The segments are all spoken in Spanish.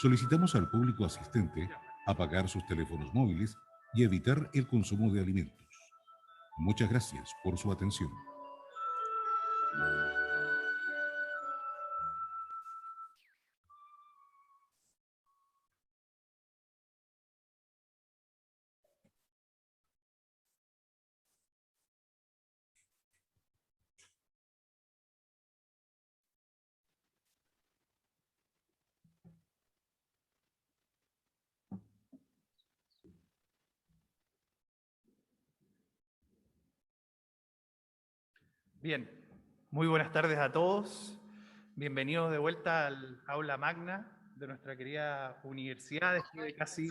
Solicitamos al público asistente apagar sus teléfonos móviles y evitar el consumo de alimentos. Muchas gracias por su atención. Bien, muy buenas tardes a todos. Bienvenidos de vuelta al aula magna de nuestra querida universidad. Después de casi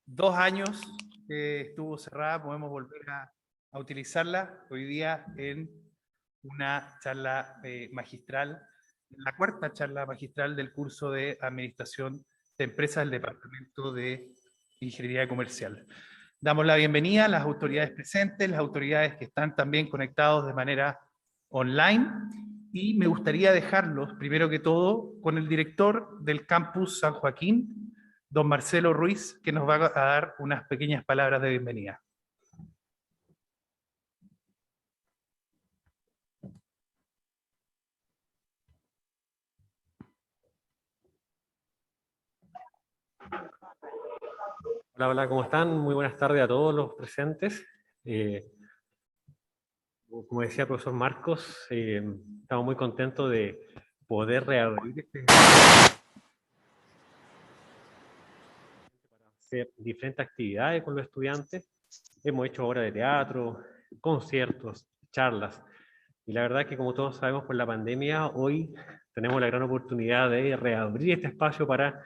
2 años que estuvo cerrada, podemos volver a utilizarla hoy día en una charla magistral, la cuarta charla magistral del curso de Administración de Empresas del Departamento de Ingeniería Comercial. Damos la bienvenida a las autoridades presentes, las autoridades que están también conectados de manera online, y me gustaría dejarlos, primero que todo, con el director del campus San Joaquín, don Marcelo Ruiz, que nos va a dar unas pequeñas palabras de bienvenida. Hola, hola, ¿cómo están? Muy buenas tardes a todos los presentes. Como decía el profesor Marcos, estamos muy contentos de poder reabrir para hacer diferentes actividades con los estudiantes. Hemos hecho obras de teatro, conciertos, charlas, y la verdad es que, como todos sabemos, por la pandemia, hoy tenemos la gran oportunidad de reabrir este espacio para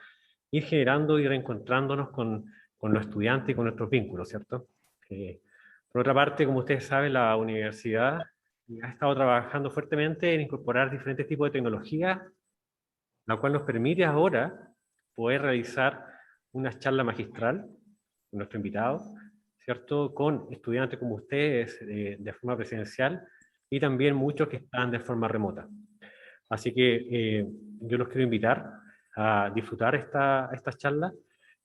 ir generando y reencontrándonos con los estudiantes y con nuestros vínculos, ¿cierto? Por otra parte, como ustedes saben, la universidad ha estado trabajando fuertemente en incorporar diferentes tipos de tecnología, la cual nos permite ahora poder realizar una charla magistral con nuestro invitado, ¿cierto? Con estudiantes como ustedes de forma presencial y también muchos que están de forma remota. Así que yo los quiero invitar a disfrutar esta charla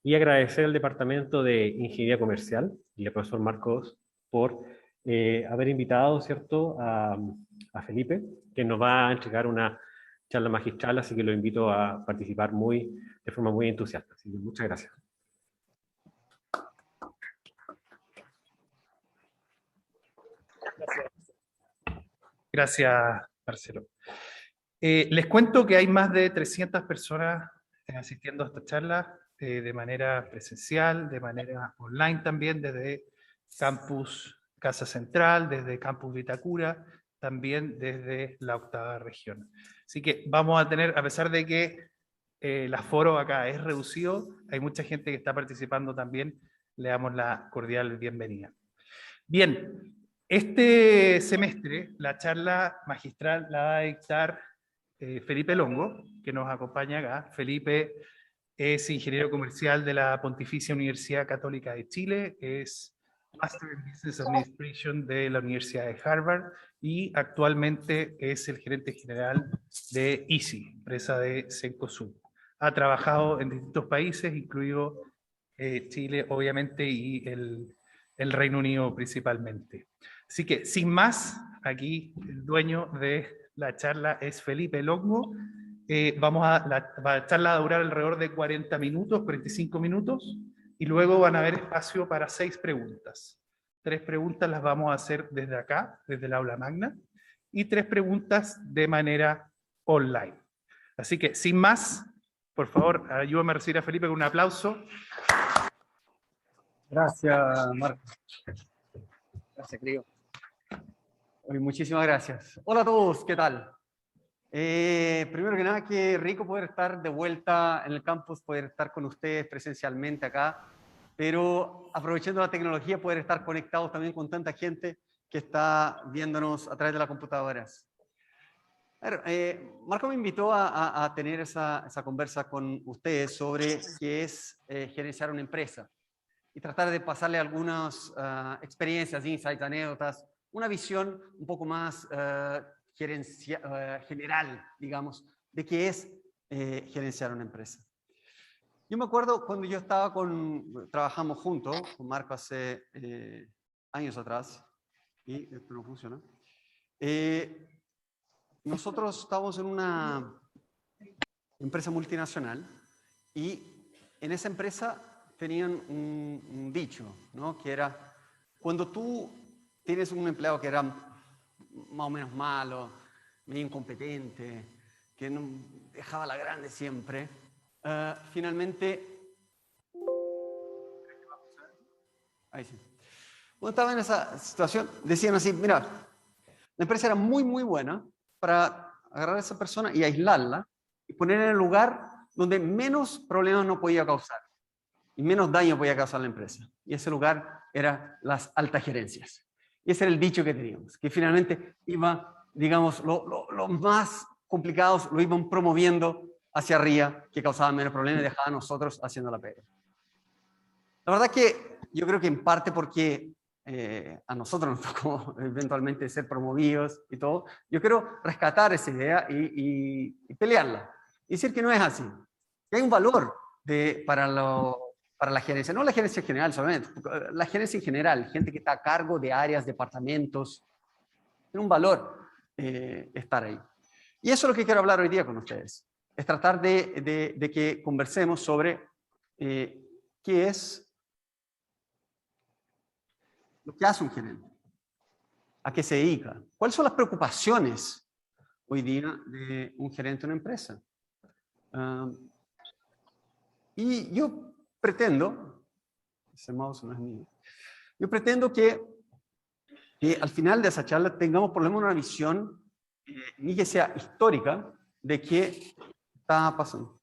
y agradecer al Departamento de Ingeniería Comercial y al profesor Marcos por haber invitado, ¿cierto?, a Felipe, que nos va a entregar una charla magistral, así que lo invito a participar de forma muy entusiasta. Así que muchas gracias. Gracias, Marcelo. Les cuento que hay más de 300 personas asistiendo a esta charla de manera presencial, de manera online también, desde Campus Casa Central, desde Campus Vitacura, también desde la 8ª región. Así que vamos a tener, a pesar de que el aforo acá es reducido, hay mucha gente que está participando también, le damos la cordial bienvenida. Bien, este semestre la charla magistral la va a dictar Felipe Longo, que nos acompaña acá. Felipe es ingeniero comercial de la Pontificia Universidad Católica de Chile, es Master in Business Administration de la Universidad de Harvard y actualmente es el gerente general de Easy, empresa de Cencosud. Ha trabajado en distintos países, incluido Chile, obviamente, y el Reino Unido principalmente. Así que, sin más, aquí el dueño de la charla es Felipe Longo. La charla va a durar alrededor de 40 minutos, 45 minutos, y luego van a haber espacio para 6 preguntas. 3 preguntas las vamos a hacer desde acá, desde el aula magna, y 3 preguntas de manera online. Así que, sin más, por favor, ayúdame a recibir a Felipe con un aplauso. Gracias, Marco. Gracias, querido. Muchísimas gracias. Hola a todos, ¿qué tal? Primero que nada, qué rico poder estar de vuelta en el campus, poder estar con ustedes presencialmente acá, pero aprovechando la tecnología, poder estar conectados también con tanta gente que está viéndonos a través de las computadoras. Marco me invitó a tener esa conversa con ustedes sobre qué es gerenciar una empresa y tratar de pasarle algunas experiencias, insights, anécdotas, una visión un poco más general, digamos, de qué es gerenciar una empresa. Yo me acuerdo cuando yo estaba trabajamos juntos con Marco hace años atrás, y esto no funciona. Nosotros estábamos en una empresa multinacional y en esa empresa tenían un dicho, ¿no? Que era, cuando tú tienes un empleado que era más o menos malo, medio incompetente, que no dejaba la grande siempre, finalmente, ahí sí. Cuando estaba en esa situación, decían así, mira, la empresa era muy, muy buena para agarrar a esa persona y aislarla y ponerla en el lugar donde menos problemas no podía causar y menos daño podía causar la empresa. Y ese lugar era las altas gerencias. Y ese era el dicho que teníamos, que finalmente iba, digamos, los más complicados lo iban promoviendo hacia arriba, que causaban menos problemas y dejaban a nosotros haciendo la pega. La verdad que yo creo que en parte porque a nosotros nos tocó eventualmente ser promovidos y todo, yo quiero rescatar esa idea y pelearla. Y decir que no es así. Que hay un valor para la gerencia, no la gerencia general solamente, la gerencia en general, gente que está a cargo de áreas, departamentos, tiene un valor estar ahí. Y eso es lo que quiero hablar hoy día con ustedes. Es tratar de que conversemos sobre qué es lo que hace un gerente, a qué se dedica, cuáles son las preocupaciones hoy día de un gerente de una empresa. Y yo pretendo, ese mouse no es mío, yo pretendo que al final de esa charla tengamos por lo menos una visión, ni que sea histórica, de qué está pasando.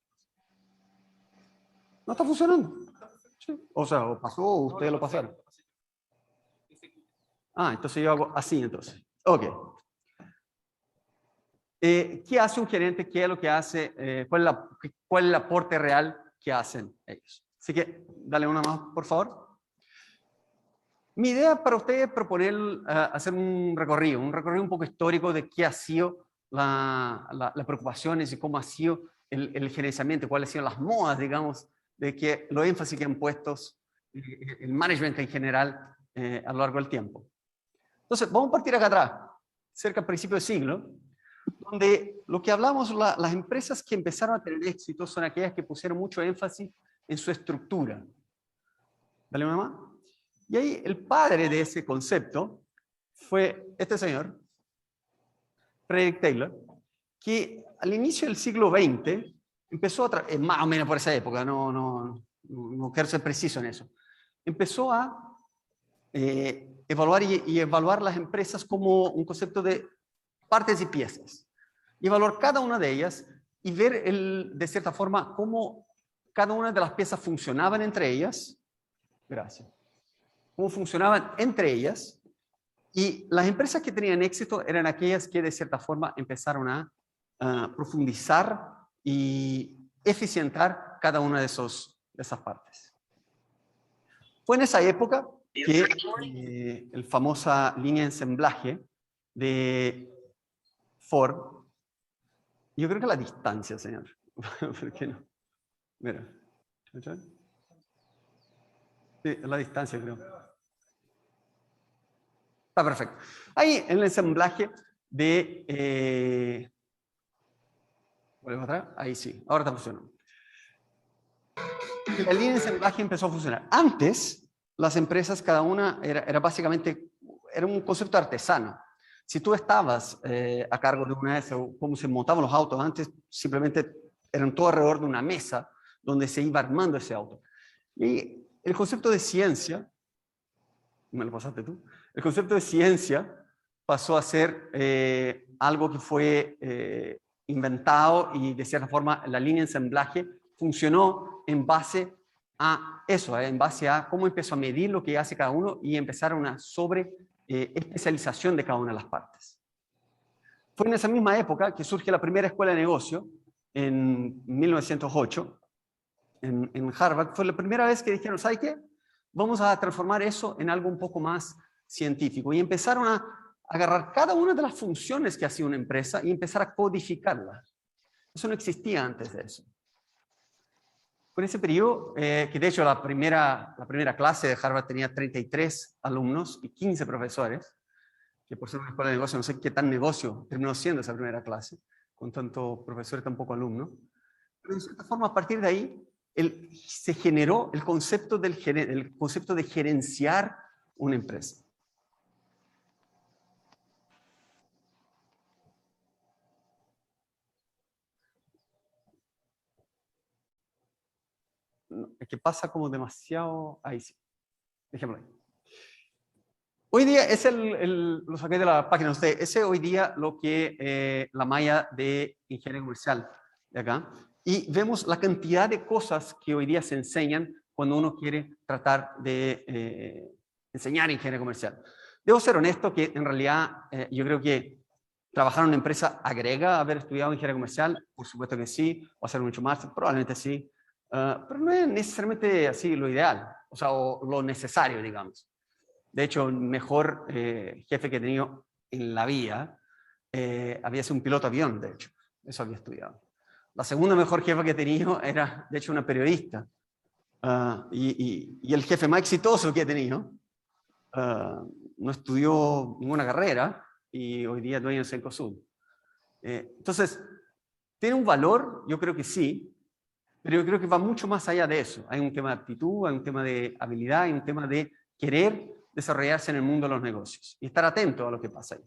¿No está funcionando? Sí. O sea, o pasó o ustedes lo pasaron. Entonces yo hago así entonces. Ok. ¿Qué hace un gerente? ¿Qué es lo que hace? ¿Cuál es el aporte real que hacen ellos? Así que, dale una más, por favor. Mi idea para ustedes es proponer hacer un recorrido un poco histórico de qué ha sido las preocupaciones y cómo ha sido el gerenciamiento, cuáles han sido las modas, digamos, de que los énfasis que han puesto el management en general a lo largo del tiempo. Entonces, vamos a partir acá atrás, cerca al principio del siglo, donde lo que hablamos, las empresas que empezaron a tener éxito son aquellas que pusieron mucho énfasis en su estructura. Dale una más. Y ahí el padre de ese concepto fue este señor, Frederick Taylor, que al inicio del siglo XX empezó más o menos por esa época, no quiero ser preciso en eso, empezó a evaluar y evaluar las empresas como un concepto de partes y piezas. Y evaluar cada una de ellas y ver de cierta forma cómo cada una de las piezas funcionaban entre ellas. Gracias. Cómo funcionaban entre ellas. Y las empresas que tenían éxito eran aquellas que de cierta forma empezaron a profundizar y eficientar cada una de esas partes. Fue en esa época que la famosa línea de ensamblaje de Ford, yo creo que la distancia, señor, ¿por qué no? Mira, sí, la distancia creo. Está perfecto. Ahí en el ensamblaje de... ¿Vuelvo atrás? Ahí sí, ahora está funcionando. La línea de ensamblaje empezó a funcionar. Antes, las empresas, cada una era básicamente, era un concepto artesano. Si tú estabas a cargo de una de esas, cómo se montaban los autos antes, simplemente eran todo alrededor de una mesa donde se iba armando ese auto. Y el concepto de ciencia, ¿me lo pasaste tú? El concepto de ciencia pasó a ser algo que fue inventado y de cierta forma la línea de ensamblaje funcionó en base a eso, en base a cómo empezó a medir lo que hace cada uno y empezar una especialización de cada una de las partes. Fue en esa misma época que surge la primera escuela de negocio, en 1908, en Harvard. Fue la primera vez que dijeron, ¿sabe qué? Vamos a transformar eso en algo un poco más científico. Y empezaron a agarrar cada una de las funciones que hacía una empresa y empezar a codificarlas. Eso no existía antes de eso. Con ese periodo, que de hecho la primera clase de Harvard tenía 33 alumnos y 15 profesores, que por ser una escuela de negocio, no sé qué tan negocio terminó siendo esa primera clase, con tanto profesor y tan poco alumno. Pero de cierta forma, a partir de ahí, se generó el concepto de gerenciar una empresa. Es que pasa como demasiado... Ahí sí. Dejémoslo ahí. Hoy día, lo saqué de la página de usted, ese hoy día lo que la malla de ingeniería comercial de acá, y vemos la cantidad de cosas que hoy día se enseñan cuando uno quiere tratar de enseñar ingeniería comercial. Debo ser honesto que en realidad yo creo que trabajar en una empresa agrega haber estudiado ingeniería comercial, por supuesto que sí, o hacer mucho más, probablemente sí, pero no es necesariamente así lo ideal, o sea, o lo necesario, digamos. De hecho, el mejor jefe que he tenido en la vida había sido un piloto de avión, de hecho. Eso había estudiado. La segunda mejor jefa que he tenido era, de hecho, una periodista. Y el jefe más exitoso que he tenido no estudió ninguna carrera y hoy día es dueño de Cencosud. Entonces, ¿tiene un valor? Yo creo que sí. Pero yo creo que va mucho más allá de eso. Hay un tema de aptitud, hay un tema de habilidad, hay un tema de querer desarrollarse en el mundo de los negocios y estar atento a lo que pasa ahí.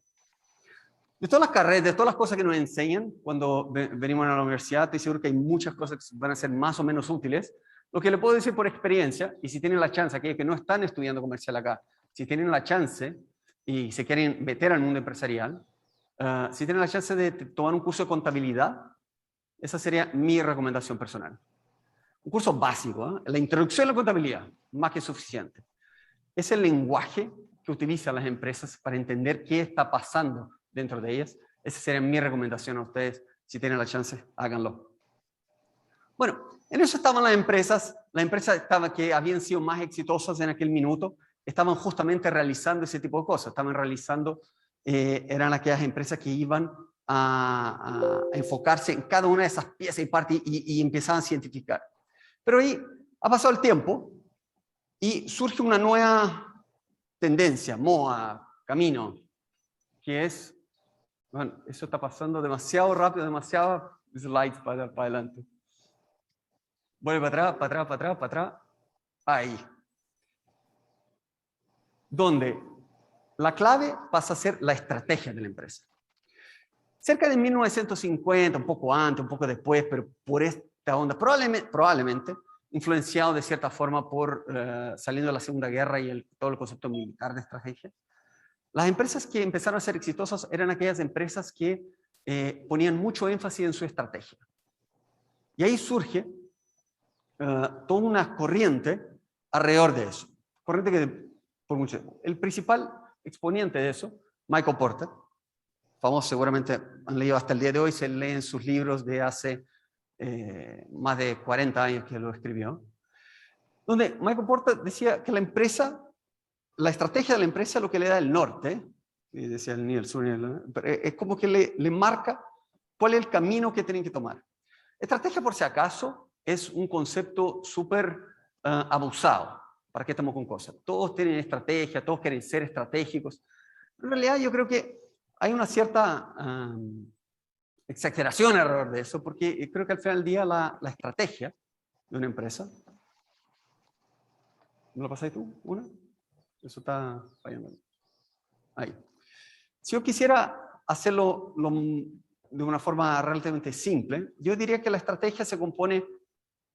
De todas las carreras, de todas las cosas que nos enseñan cuando venimos a la universidad, estoy seguro que hay muchas cosas que van a ser más o menos útiles. Lo que le puedo decir por experiencia, y si tienen la chance, aquellos que no están estudiando comercial acá, si tienen la chance y se quieren meter al mundo empresarial, si tienen la chance de tomar un curso de contabilidad, esa sería mi recomendación personal. Un curso básico, la introducción a la contabilidad, más que suficiente. Es el lenguaje que utilizan las empresas para entender qué está pasando dentro de ellas. Esa sería mi recomendación a ustedes. Si tienen la chance, háganlo. Bueno, en eso estaban las empresas que habían sido más exitosas en aquel minuto, estaban justamente realizando ese tipo de cosas. Estaban realizando, eran aquellas empresas que iban a enfocarse en cada una de esas piezas y partes y empezaban a cientificar. Pero ahí ha pasado el tiempo y surge una nueva tendencia, moda, camino, que es, bueno, eso está pasando demasiado rápido, demasiados slides para adelante. Vuelve para atrás, para atrás, para atrás, para atrás. Ahí. Donde la clave pasa a ser la estrategia de la empresa. Cerca de 1950, un poco antes, un poco después, pero por esta onda, probablemente influenciado de cierta forma por saliendo de la Segunda Guerra y todo el concepto militar de estrategia. Las empresas que empezaron a ser exitosas eran aquellas empresas que ponían mucho énfasis en su estrategia. Y ahí surge toda una corriente alrededor de eso. Corriente que, por mucho tiempo. El principal exponente de eso, Michael Porter, famoso, seguramente han leído hasta el día de hoy, se leen sus libros de hace más de 40 años que lo escribió, donde Michael Porter decía que la estrategia de la empresa es lo que le da el norte, y decía el ni el sur, es como que le marca cuál es el camino que tienen que tomar. Estrategia, por si acaso, es un concepto súper abusado. ¿Para qué estamos con cosas? Todos tienen estrategia, todos quieren ser estratégicos. En realidad yo creo que hay una cierta exageración alrededor de eso, porque creo que al final del día la estrategia de una empresa... ¿No lo pasáis tú? ¿Una? Eso está fallando. Ahí. Si yo quisiera hacerlo de una forma relativamente simple, yo diría que la estrategia se compone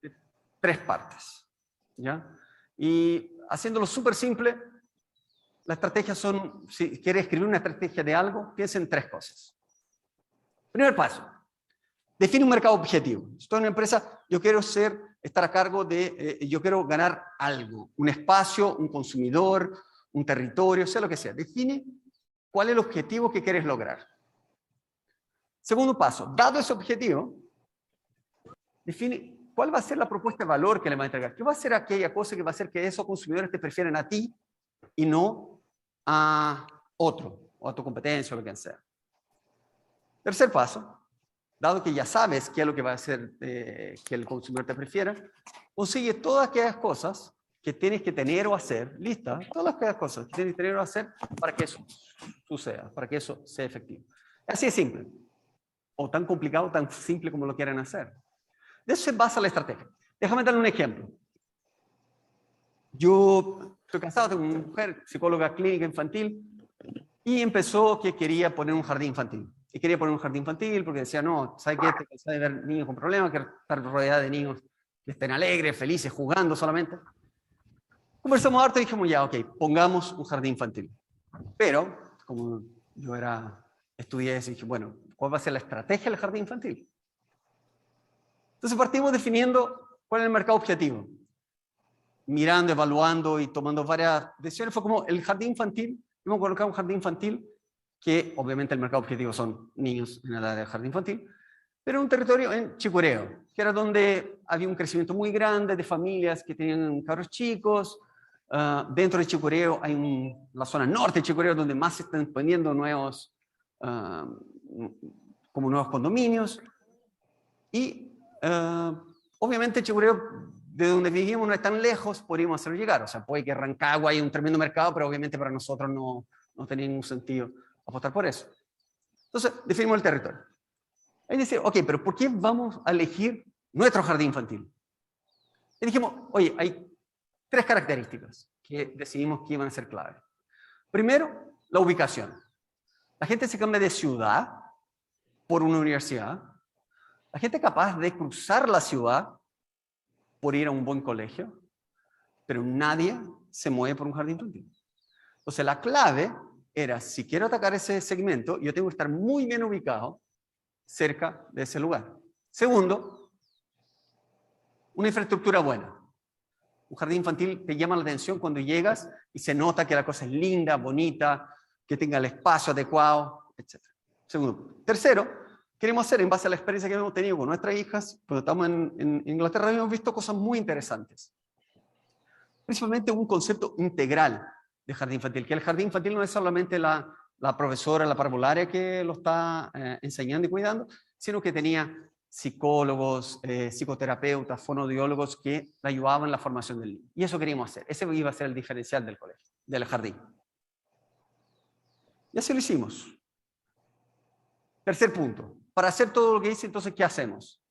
de 3 partes. ¿Ya? Y haciéndolo súper simple, la estrategia son, si quieres escribir una estrategia de algo, piensa en 3 cosas. Primer paso, define un mercado objetivo. Estoy en una empresa, yo quiero estar a cargo de, yo quiero ganar algo, un espacio, un consumidor, un territorio, sea lo que sea. Define cuál es el objetivo que quieres lograr. Segundo paso, dado ese objetivo, define cuál va a ser la propuesta de valor que le va a entregar. ¿Qué va a ser aquella cosa que va a hacer que esos consumidores te prefieren a ti y no a otro, o a tu competencia, o lo que sea? Tercer paso, dado que ya sabes qué es lo que va a hacer que el consumidor te prefiera, consigue todas aquellas cosas que tienes que tener o hacer, lista, todas aquellas cosas que tienes que tener o hacer para que eso suceda, para que eso sea efectivo. Así es simple, o tan complicado o tan simple como lo quieran hacer. De eso se basa la estrategia. Déjame darle un ejemplo. Yo estoy casado, tengo una mujer, psicóloga clínica infantil, y empezó que quería poner un jardín infantil. Y quería poner un jardín infantil porque decía, no, ¿sabes qué? Te cansé de ver niños con problemas, quiero estar rodeada de niños que estén alegres, felices, jugando solamente. Conversamos harto y dijimos, ya, ok, pongamos un jardín infantil. Pero, como yo estudié eso, dije, bueno, ¿cuál va a ser la estrategia del jardín infantil? Entonces partimos definiendo cuál es el mercado objetivo. Mirando, evaluando y tomando varias decisiones, fue como el jardín infantil, hemos colocado un jardín infantil que obviamente el mercado objetivo son niños en edad de jardín infantil, pero un territorio en Chicureo, que era donde había un crecimiento muy grande de familias que tenían cabros chicos. Dentro de Chicureo hay la zona norte de Chicureo donde más se están poniendo nuevos condominios. Y obviamente Chicureo, de donde vivimos, no es tan lejos, podríamos hacerlo llegar. O sea, puede que Rancagua haya un tremendo mercado, pero obviamente para nosotros no tenía ningún sentido apostar por eso. Entonces, definimos el territorio. Ahí decir, ok, pero ¿por qué vamos a elegir nuestro jardín infantil? Y dijimos, oye, hay 3 características que decidimos que iban a ser clave. Primero, la ubicación. La gente se cambia de ciudad por una universidad. La gente es capaz de cruzar la ciudad por ir a un buen colegio, pero nadie se mueve por un jardín infantil. Entonces, la clave era, si quiero atacar ese segmento, yo tengo que estar muy bien ubicado cerca de ese lugar. Segundo, una infraestructura buena. Un jardín infantil te llama la atención cuando llegas y se nota que la cosa es linda, bonita, que tenga el espacio adecuado, etc. Segundo. Tercero, queremos hacer, en base a la experiencia que hemos tenido con nuestras hijas, cuando estamos en Inglaterra, hemos visto cosas muy interesantes. Principalmente un concepto integral de jardín infantil, que el jardín infantil no es solamente la profesora, la parvularia que lo está enseñando y cuidando, sino que tenía psicólogos, psicoterapeutas, fonoaudiólogos que le ayudaban en la formación del niño. Y eso queríamos hacer. Ese iba a ser el diferencial del colegio, del jardín. Y así lo hicimos. Tercer punto. Para hacer todo lo que hice, entonces, ¿qué hacemos?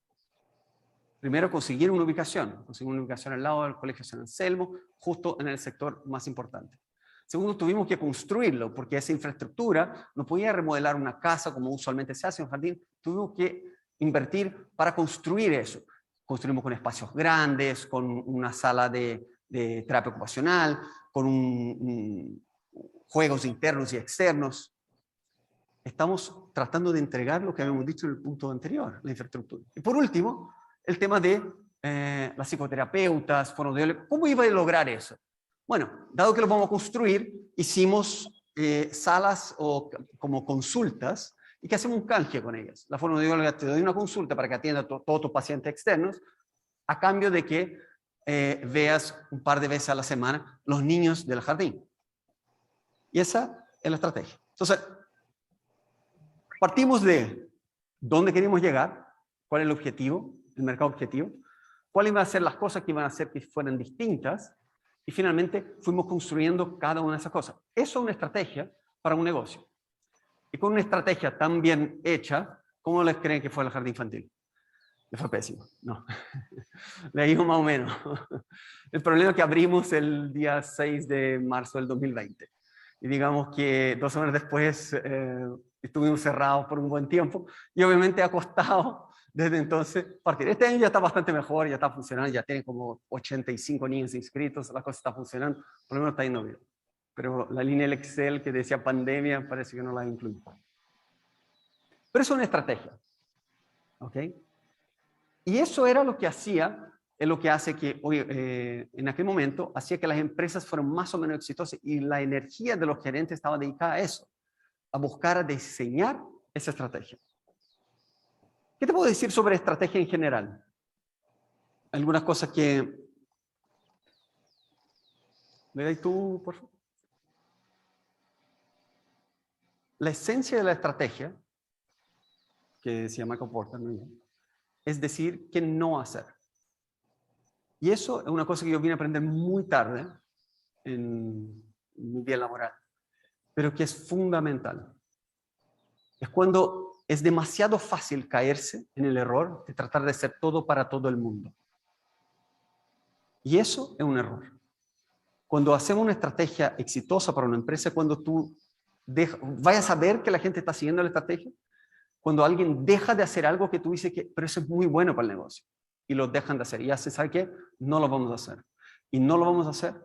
Primero, conseguir una ubicación. Conseguir una ubicación al lado del Colegio San Anselmo, justo en el sector más importante. Segundo, tuvimos que construirlo, porque esa infraestructura no podía remodelar una casa como usualmente se hace en un jardín. Tuvimos que invertir para construir eso. Construimos con espacios grandes, con una sala de terapia ocupacional, con juegos internos y externos. Estamos tratando de entregar lo que habíamos dicho en el punto anterior, la infraestructura. Y por último, el tema de las psicoterapeutas, fonoaudiólogos. ¿Cómo iba a lograr eso? Bueno, dado que lo vamos a construir, hicimos salas o como consultas y que hacemos un canje con ellas. La fonoaudióloga te doy una consulta para que atienda a todos tus pacientes externos a cambio de que veas un par de veces a la semana los niños del jardín. Y esa es la estrategia. Entonces, partimos de dónde queremos llegar, cuál es el objetivo, el mercado objetivo, cuáles iban a ser las cosas que iban a hacer que fueran distintas, y finalmente fuimos construyendo cada una de esas cosas. Eso es una estrategia para un negocio. Y con una estrategia tan bien hecha, ¿cómo les creen que fue el jardín infantil? Le fue pésimo, no. Le digo más o menos. El problema es que abrimos el día 6 de marzo del 2020. Y digamos que 2 semanas después estuvimos cerrados por un buen tiempo. Y obviamente ha costado desde entonces partir. Este año ya está bastante mejor, ya está funcionando, ya tiene como 85 niños inscritos, la cosa está funcionando, por lo menos está yendo bien. Pero la línea del Excel que decía pandemia parece que no la incluye. Pero eso es una estrategia. ¿Ok? Y eso era lo que hacía, es lo que hace que hoy, en aquel momento, hacía que las empresas fueran más o menos exitosas y la energía de los gerentes estaba dedicada a eso, a buscar, a diseñar esa estrategia. ¿Qué te puedo decir sobre estrategia en general? Algunas cosas que... ¿Le das tú, por favor? La esencia de la estrategia que decía Michael Porter, ¿no? Es decir qué no hacer. Y eso es una cosa que yo vine a aprender muy tarde en mi vida laboral, pero que es fundamental. Es cuando es demasiado fácil caerse en el error de tratar de ser todo para todo el mundo. Y eso es un error. Cuando hacemos una estrategia exitosa para una empresa, cuando tú vayas a ver que la gente está siguiendo la estrategia, cuando alguien deja de hacer algo que tú dices que, pero eso es muy bueno para el negocio, y lo dejan de hacer, y hace, ¿sabe qué? No lo vamos a hacer. Y no lo vamos a hacer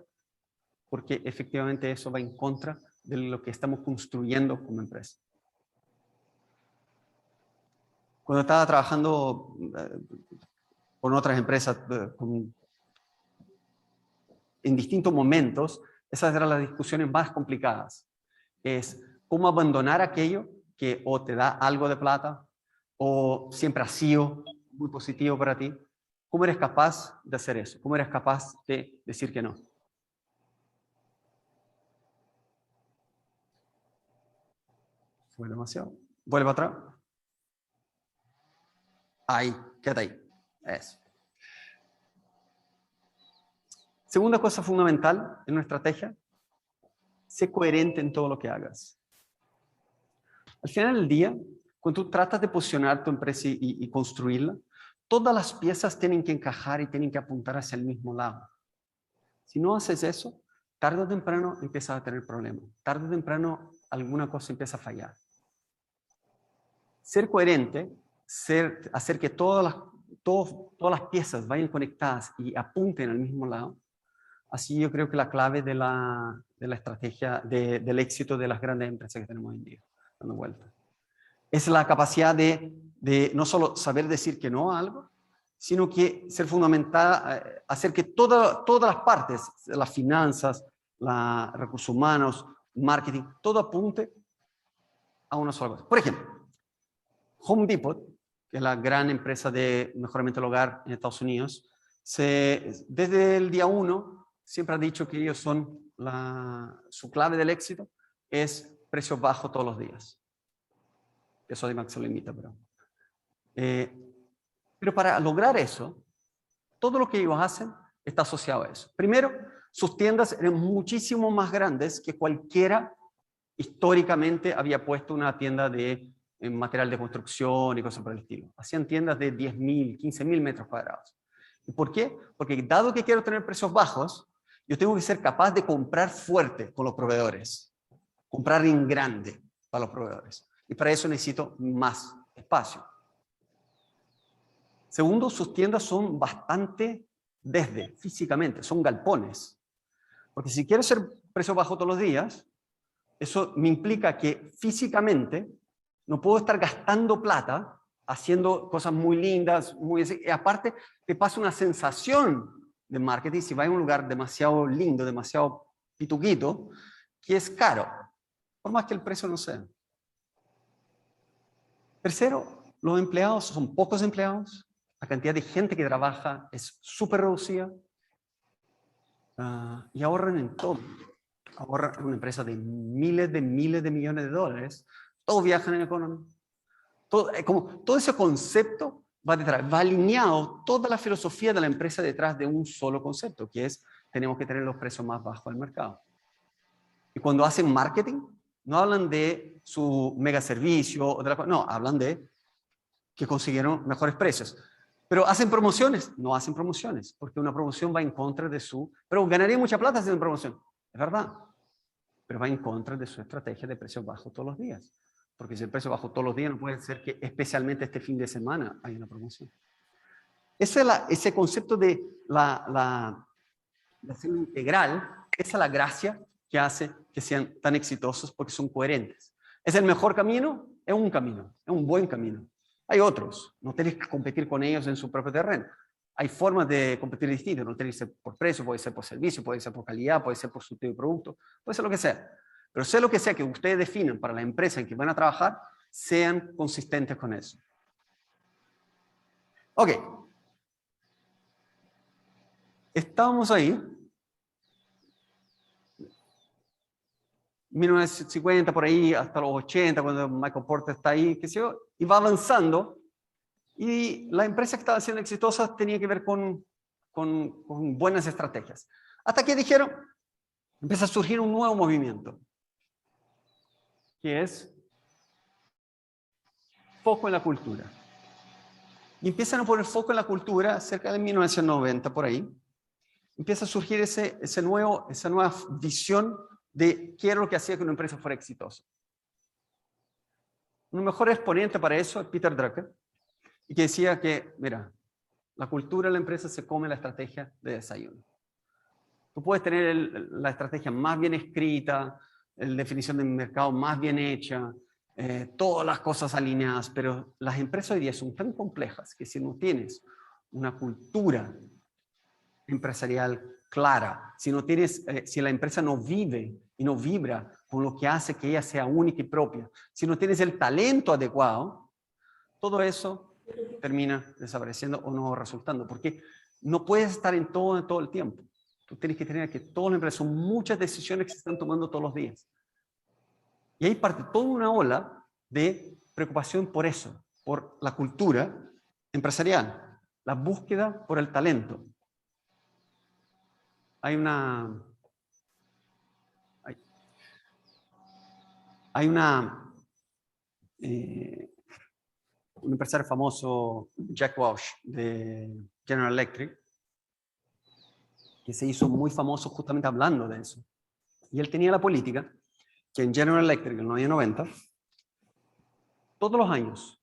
porque efectivamente eso va en contra de lo que estamos construyendo como empresa. Cuando estaba trabajando con otras empresas en distintos momentos, esas eran las discusiones más complicadas. Es cómo abandonar aquello que o te da algo de plata o siempre ha sido muy positivo para ti. ¿Cómo eres capaz de hacer eso? ¿Cómo eres capaz de decir que no? Fue demasiado. Vuelve atrás. Ahí, quédate ahí. Eso. Segunda cosa fundamental en una estrategia, sé coherente en todo lo que hagas. Al final del día, cuando tú tratas de posicionar tu empresa y construirla, todas las piezas tienen que encajar y tienen que apuntar hacia el mismo lado. Si no haces eso, tarde o temprano empiezas a tener problemas. Tarde o temprano alguna cosa empieza a fallar. Ser coherente, hacer que todas las piezas vayan conectadas y apunten al mismo lado, así yo creo que la clave de la estrategia del éxito de las grandes empresas que tenemos hoy en día, dando vuelta. Es la capacidad de no solo saber decir que no a algo, sino que ser fundamental, hacer que todas las partes, las finanzas, los recursos humanos, marketing, todo apunte a una sola cosa. Por ejemplo, Home Depot, que es la gran empresa de mejoramiento del hogar en Estados Unidos, desde el día 1 siempre ha dicho que ellos son su clave del éxito es precios bajos todos los días. Eso de Max se lo imita, pero para lograr eso, todo lo que ellos hacen está asociado a eso. Primero, sus tiendas eran muchísimo más grandes que cualquiera históricamente había puesto una tienda de material de construcción y cosas por el estilo. Hacían tiendas de 10.000, 15.000 metros cuadrados. ¿Y por qué? Porque dado que quiero tener precios bajos, yo tengo que ser capaz de comprar fuerte con los proveedores. Comprar en grande para los proveedores. Y para eso necesito más espacio. Segundo, sus tiendas son bastante físicamente, son galpones. Porque si quiero ser precio bajo todos los días, eso me implica que físicamente no puedo estar gastando plata haciendo cosas muy lindas, y aparte te pasa una sensación de marketing si vas a un lugar demasiado lindo, demasiado pituquito, que es caro, por más que el precio no sea. Tercero, los empleados son pocos empleados, la cantidad de gente que trabaja es súper reducida y ahorran en todo. Ahorran en una empresa de miles de millones de dólares, todos viajan en economía. Todo ese concepto va detrás, va alineado toda la filosofía de la empresa detrás de un solo concepto, que es tenemos que tener los precios más bajos del mercado. Y cuando hacen marketing, no hablan de su mega servicio, no, hablan de que consiguieron mejores precios. Pero hacen promociones, no hacen promociones, porque una promoción va en contra de pero ganaría mucha plata haciendo promoción, es verdad, pero va en contra de su estrategia de precios bajos todos los días. Porque si el precio bajo todos los días, no puede ser que especialmente este fin de semana hay una promoción. Ese concepto de la acción integral, esa es la gracia que hace que sean tan exitosos porque son coherentes. ¿Es el mejor camino? Es un camino, es un buen camino. Hay otros, no tenés que competir con ellos en su propio terreno. Hay formas de competir distintas, no tenés que ser por precio, puede ser por servicio, puede ser por calidad, puede ser por su tipo de producto, puede ser lo que sea. Pero sea lo que sea que ustedes definan para la empresa en que van a trabajar, sean consistentes con eso. Ok. Estábamos ahí. 1950 por ahí hasta los 80, cuando Michael Porter está ahí, qué sé yo, y va avanzando. Y la empresa que estaba siendo exitosa tenía que ver con buenas estrategias. Hasta que dijeron, empieza a surgir un nuevo movimiento, que es foco en la cultura. Y empiezan a poner foco en la cultura cerca de 1990 por ahí. Empieza a surgir esa nueva visión de qué era lo que hacía que una empresa fuera exitosa. Un mejor exponente para eso es Peter Drucker, y que decía que, mira, la cultura de la empresa se come la estrategia de desayuno. Tú puedes tener la estrategia más bien escrita, la definición del mercado más bien hecha, todas las cosas alineadas, pero las empresas hoy día son tan complejas que si no tienes una cultura empresarial clara, si la empresa no vive y no vibra con lo que hace que ella sea única y propia, si no tienes el talento adecuado, todo eso termina desapareciendo o no resultando, porque no puedes estar en todo el tiempo. Tú tienes que tener que todas las empresas, son muchas decisiones que se están tomando todos los días. Y ahí parte toda una ola de preocupación por eso, por la cultura empresarial, la búsqueda por el talento. Hay un empresario famoso, Jack Welch, de General Electric, que se hizo muy famoso justamente hablando de eso. Y él tenía la política que en General Electric, en los años 90, todos los años,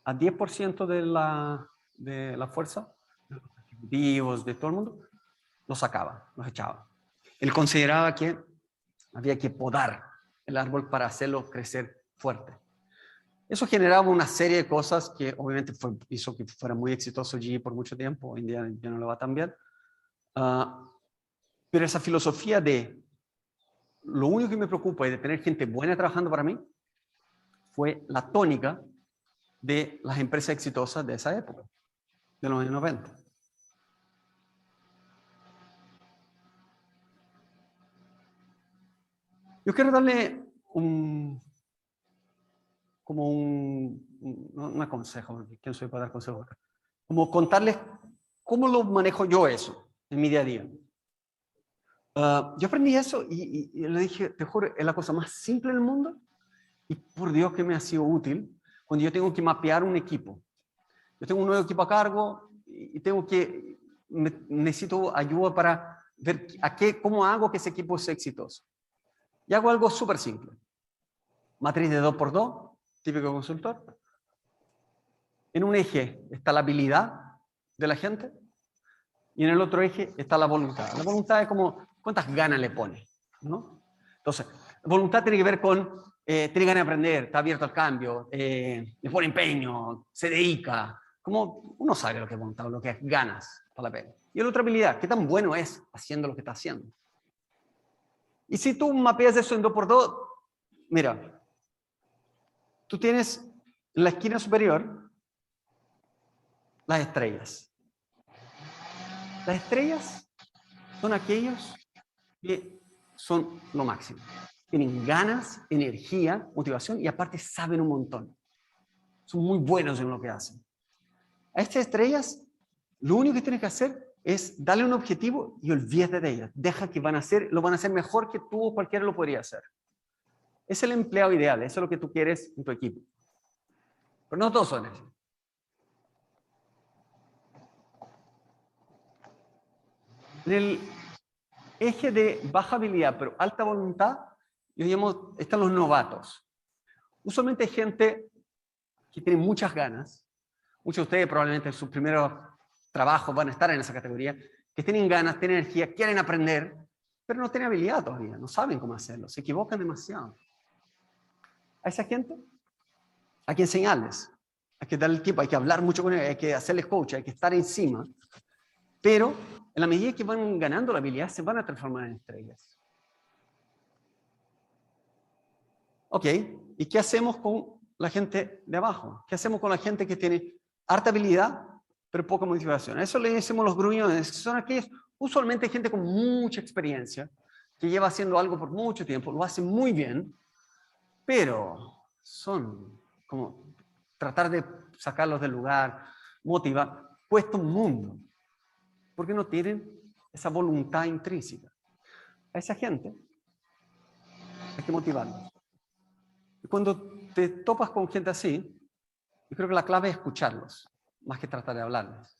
a 10% de la fuerza, de los ejecutivos, de todo el mundo, los sacaba, los echaba. Él consideraba que había que podar el árbol para hacerlo crecer fuerte. Eso generaba una serie de cosas que obviamente hizo que fuera muy exitoso GE por mucho tiempo. Hoy en día ya no le va tan bien. Pero esa filosofía de lo único que me preocupa es de tener gente buena trabajando para mí fue la tónica de las empresas exitosas de esa época, de los años 90. Yo quiero darle un consejo, porque ¿quién soy para dar consejos? Como contarles cómo lo manejo yo eso en mi día a día. Yo aprendí eso y le dije, te juro, es la cosa más simple del mundo y por Dios que me ha sido útil cuando yo tengo que mapear un equipo. Yo tengo un nuevo equipo a cargo y necesito ayuda para ver cómo hago que ese equipo sea exitoso. Y hago algo súper simple. Matriz de 2x2, típico consultor. En un eje está la habilidad de la gente y en el otro eje está la voluntad. La voluntad es como cuántas ganas le pone, ¿no? Entonces, la voluntad tiene que ver con, tiene ganas de aprender, está abierto al cambio, le pone empeño, se dedica. Como uno sabe lo que es voluntad, lo que es ganas para la pena. Y la otra habilidad, qué tan bueno es haciendo lo que está haciendo. Y si tú mapeas eso en 2x2, mira, tú tienes en la esquina superior las estrellas. Las estrellas son aquellos que son lo máximo. Tienen ganas, energía, motivación y aparte saben un montón. Son muy buenos en lo que hacen. A estas estrellas, lo único que tienes que hacer es darle un objetivo y olvídate de ellas. Deja que lo van a hacer mejor que tú o cualquiera lo podría hacer. Es el empleado ideal, eso es lo que tú quieres en tu equipo. Pero no todos son así. En el eje de baja habilidad pero alta voluntad, están los novatos. Usualmente hay gente que tiene muchas ganas. Muchos de ustedes probablemente en sus primeros trabajos van a estar en esa categoría, que tienen ganas, tienen energía, quieren aprender, pero no tienen habilidad todavía, no saben cómo hacerlo, se equivocan demasiado. A esa gente hay que enseñarles, hay que darle tiempo, hay que hablar mucho con ellos, hay que hacerles coach, hay que estar encima, pero en la medida que van ganando la habilidad se van a transformar en estrellas. Ok, ¿y qué hacemos con la gente de abajo? ¿Qué hacemos con la gente que tiene harta habilidad pero poca motivación? A eso le decimos los gruñones, que son aquellos, usualmente gente con mucha experiencia, que lleva haciendo algo por mucho tiempo, lo hace muy bien, pero son como tratar de sacarlos del lugar, motivar, cuesta un mundo, porque no tienen esa voluntad intrínseca. A esa gente hay que motivarlos. Y cuando te topas con gente así, yo creo que la clave es escucharlos, más que tratar de hablarles.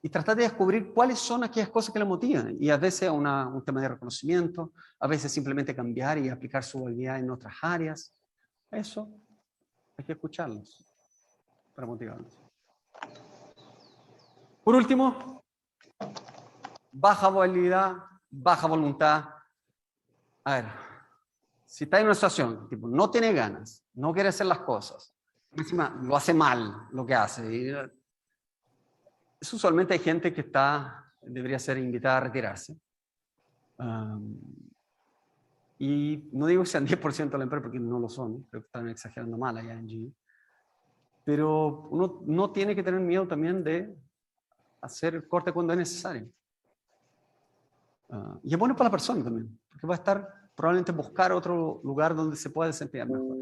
Y tratar de descubrir cuáles son aquellas cosas que les motivan. Y a veces un tema de reconocimiento, a veces simplemente cambiar y aplicar su habilidad en otras áreas. Eso hay que escucharlos para motivarlos. Por último, baja habilidad, baja voluntad. A ver, si está en una situación, tipo, no tiene ganas, no quiere hacer las cosas, encima lo hace mal lo que hace. Es usualmente hay gente que debería ser invitada a retirarse. Y no digo que sean 10% de la empresa, porque no lo son, creo que están exagerando mal allá en GE. Pero uno no tiene que tener miedo también de hacer el corte cuando es necesario. Y es bueno para la persona también, porque va a estar probablemente buscar otro lugar donde se pueda desempeñar mejor.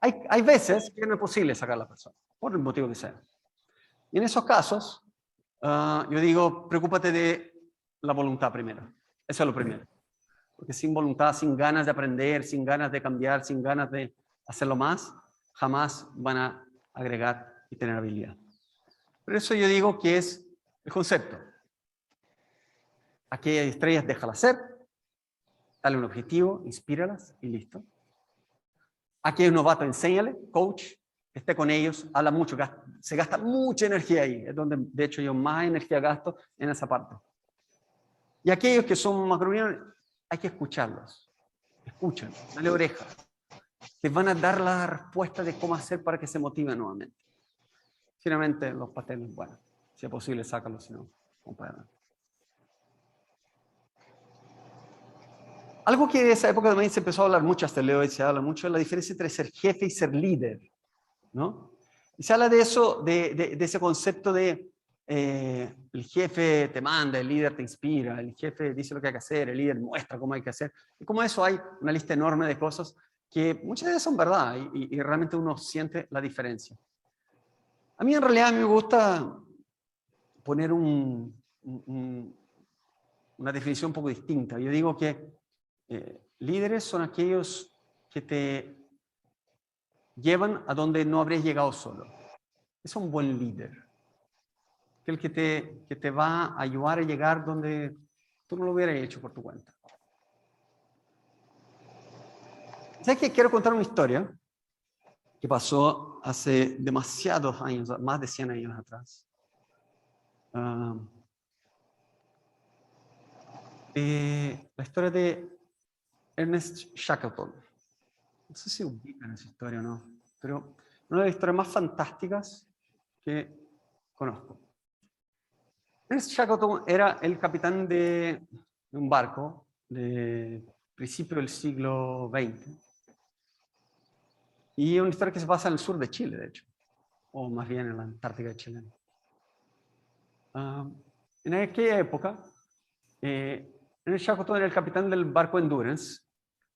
Hay veces que no es posible sacar a la persona, por el motivo que sea. Y en esos casos, yo digo, preocúpate de la voluntad primero. Eso es lo primero. Porque sin voluntad, sin ganas de aprender, sin ganas de cambiar, sin ganas de hacerlo más, jamás van a agregar y tener habilidad. Por eso yo digo que es el concepto. Aquellas estrellas, déjalas ser, dale un objetivo, inspíralas y listo. Aquellos novatos, enséñale, coach, esté con ellos, habla mucho, se gasta mucha energía ahí, es donde de hecho yo más energía gasto en esa parte. Y aquellos que son más gruñones, hay que escucharlos. Escuchen, dale oreja. Te van a dar la respuesta de cómo hacer para que se motiven nuevamente. Finalmente, los pasteles, bueno, si es posible, sácalos, si no, compadre. Algo que en esa época también se empezó a hablar mucho, hasta Leo se habla mucho, de la diferencia entre ser jefe y ser líder, ¿no? Y se habla de eso, de ese concepto de el jefe te manda, el líder te inspira, el jefe dice lo que hay que hacer, el líder muestra cómo hay que hacer. Y como eso hay una lista enorme de cosas que muchas de ellas son verdad y realmente uno siente la diferencia. A mí en realidad me gusta poner una definición un poco distinta. Yo digo que líderes son aquellos que te llevan a donde no habrías llegado solo. Es un buen líder. El que te va a ayudar a llegar donde tú no lo hubieras hecho por tu cuenta. ¿Sabes qué? Quiero contar una historia que pasó hace demasiados años, más de 100 años atrás. La historia de Ernest Shackleton. No sé si ubican esa historia o no, pero una de las historias más fantásticas que conozco. Ernest Shackleton era el capitán de un barco de principio del siglo XX. Y es una historia que se pasa en el sur de Chile, de hecho, o más bien en la Antártica chilena. En aquella época, Ernest Shackleton era el capitán del barco Endurance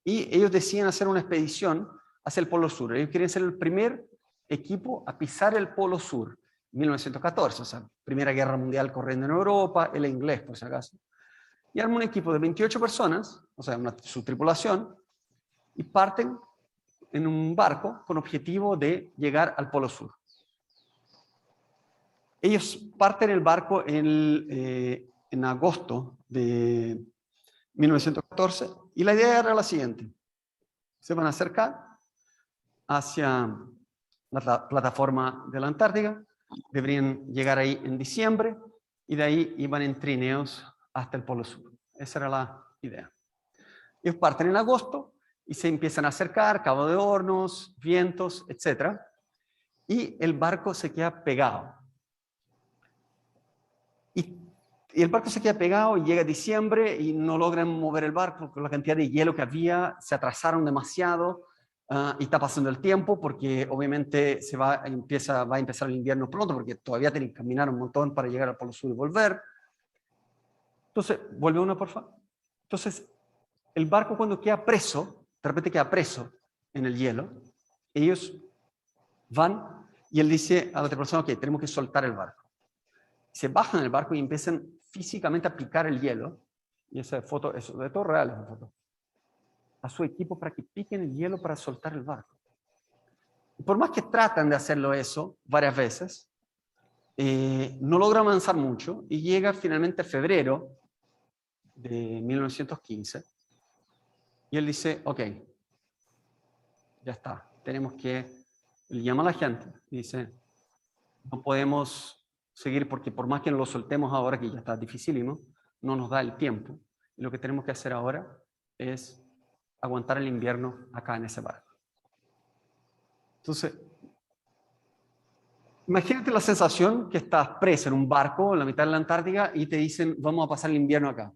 y ellos deciden hacer una expedición hacia el Polo Sur. Ellos querían ser el primer equipo a pisar el Polo Sur, 1914, o sea, Primera Guerra Mundial corriendo en Europa, el inglés por si acaso. Y arman un equipo de 28 personas, o sea, su tripulación, y parten en un barco con objetivo de llegar al Polo Sur. Ellos parten el barco en agosto de 1914 y la idea era la siguiente. Se van a acercar hacia la plataforma de la Antártica, deberían llegar ahí en diciembre y de ahí iban en trineos hasta el Polo Sur. Esa era la idea. Ellos parten en agosto y se empiezan a acercar, Cabo de Hornos, vientos, etc. Y el barco se queda pegado. Y el barco se queda pegado y llega diciembre y no logran mover el barco con la cantidad de hielo que había, se atrasaron demasiado y está pasando el tiempo porque obviamente va a empezar el invierno pronto porque todavía tienen que caminar un montón para llegar al Polo Sur y volver. Entonces, vuelve uno por favor. Entonces, el barco cuando queda preso, de repente queda preso en el hielo, ellos van y él dice a la otra persona, ok, tenemos que soltar el barco. Se bajan del barco y empiezan físicamente a picar el hielo, y esa foto, eso de todo real, esa foto, a su equipo para que piquen el hielo para soltar el barco. Y por más que tratan de hacerlo eso varias veces, no logra avanzar mucho y llega finalmente febrero de 1915 y él dice, ok, ya está, tenemos que, él llama a la gente y dice, no podemos seguir porque por más que lo soltemos ahora, que ya está dificilísimo, no nos da el tiempo. Y lo que tenemos que hacer ahora es aguantar el invierno acá en ese barco. Entonces, imagínate la sensación que estás preso en un barco en la mitad de la Antártica y te dicen, vamos a pasar el invierno acá.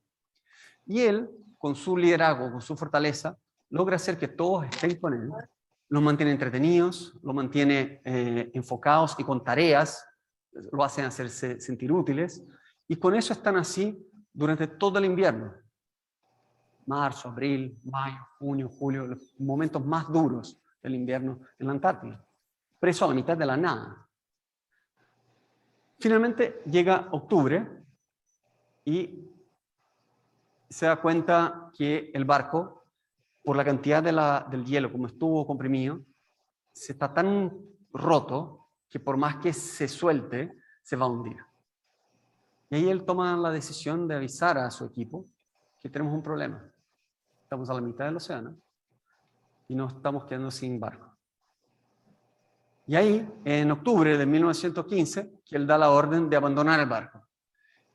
Y él, con su liderazgo, con su fortaleza, logra hacer que todos estén con él, los mantiene entretenidos, los mantiene enfocados y con tareas, lo hacen hacerse sentir útiles, y con eso están así durante todo el invierno. Marzo, abril, mayo, junio, julio, los momentos más duros del invierno en la Antártida. Preso a la mitad de la nada. Finalmente llega octubre y se da cuenta que el barco, por la cantidad del hielo como estuvo comprimido, se está tan roto que por más que se suelte, se va a hundir. Y ahí él toma la decisión de avisar a su equipo que tenemos un problema. Estamos a la mitad del océano y nos estamos quedando sin barco. Y ahí, en octubre de 1915, que él da la orden de abandonar el barco.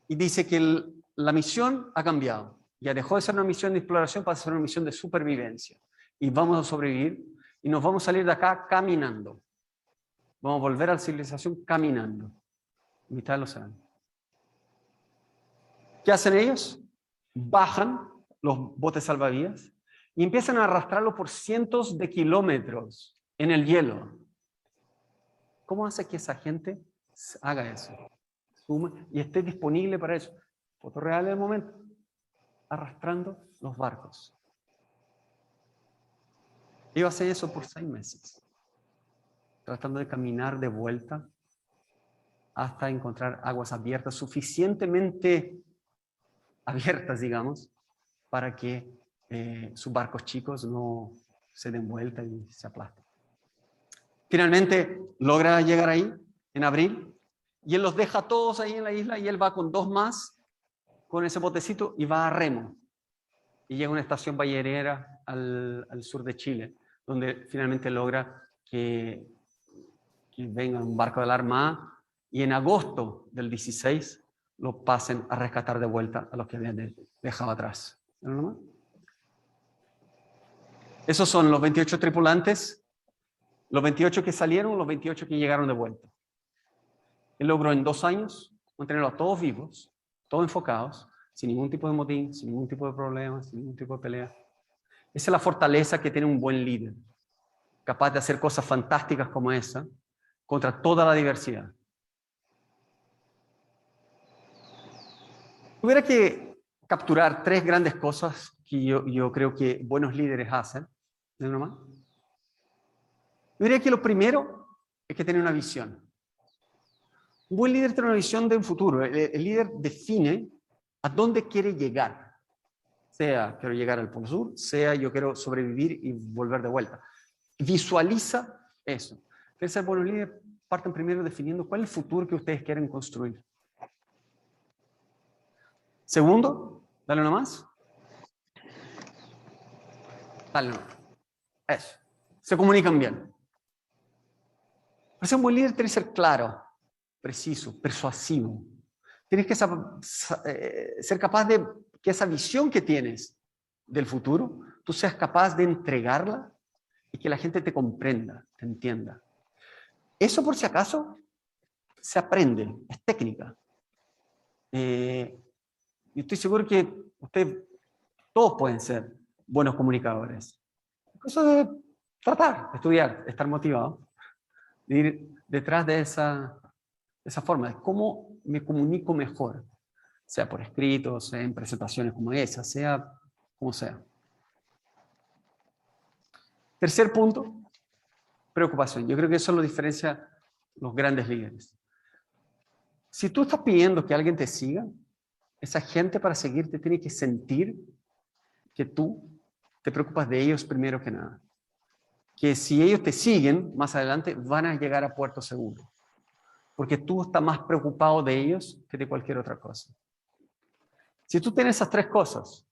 Y dice que la misión ha cambiado. Ya dejó de ser una misión de exploración para ser una misión de supervivencia. Y vamos a sobrevivir y nos vamos a salir de acá caminando. Vamos a volver a la civilización caminando. En mitad del océano. ¿Qué hacen ellos? Bajan los botes salvavidas y empiezan a arrastrarlo por cientos de kilómetros en el hielo. ¿Cómo hace que esa gente haga eso? Y esté disponible para eso. Foto real del momento. Arrastrando los barcos. Ellos hacen eso por 6 meses. Tratando de caminar de vuelta hasta encontrar aguas abiertas, suficientemente abiertas, digamos, para que sus barcos chicos no se den vuelta y se aplasten. Finalmente logra llegar ahí en abril y él los deja todos ahí en la isla y él va con 2 más con ese botecito y va a remo. Y llega a una estación ballenera al sur de Chile, donde finalmente logra que venga un barco de la Armada y en agosto del 16 lo pasen a rescatar de vuelta a los que habían dejado atrás. ¿No? Esos son los 28 tripulantes, los 28 que salieron, los 28 que llegaron de vuelta. Él logró en 2 años mantenerlos a todos vivos, todos enfocados, sin ningún tipo de motín, sin ningún tipo de problema, sin ningún tipo de pelea. Esa es la fortaleza que tiene un buen líder, capaz de hacer cosas fantásticas como esa, contra toda la diversidad. Tuviera que capturar 3 grandes cosas que yo creo que buenos líderes hacen. ¿De una más? Yo diría que lo primero es que tiene una visión. Un buen líder tiene una visión de un futuro. El líder define a dónde quiere llegar. Sea quiero llegar al Polo Sur, sea yo quiero sobrevivir y volver de vuelta. Visualiza eso. Quieren ser buenos líderes, parten primero definiendo cuál es el futuro que ustedes quieren construir. Segundo, dale una más. Dale una más. Eso. Se comunican bien. Para ser un buen líder tienes que ser claro, preciso, persuasivo. Tienes que ser capaz de que esa visión que tienes del futuro, tú seas capaz de entregarla y que la gente te comprenda, te entienda. Eso, por si acaso, se aprende, es técnica. Y estoy seguro que todos pueden ser buenos comunicadores. Eso es tratar, estudiar, estar motivado, de ir detrás de esa forma, de cómo me comunico mejor, sea por escrito, sea en presentaciones como esa, sea como sea. Tercer punto, preocupación. Yo creo que eso lo diferencia los grandes líderes. Si tú estás pidiendo que alguien te siga, esa gente para seguirte tiene que sentir que tú te preocupas de ellos primero que nada. Que si ellos te siguen, más adelante van a llegar a puerto seguro. Porque tú estás más preocupado de ellos que de cualquier otra cosa. Si tú tienes esas tres cosas,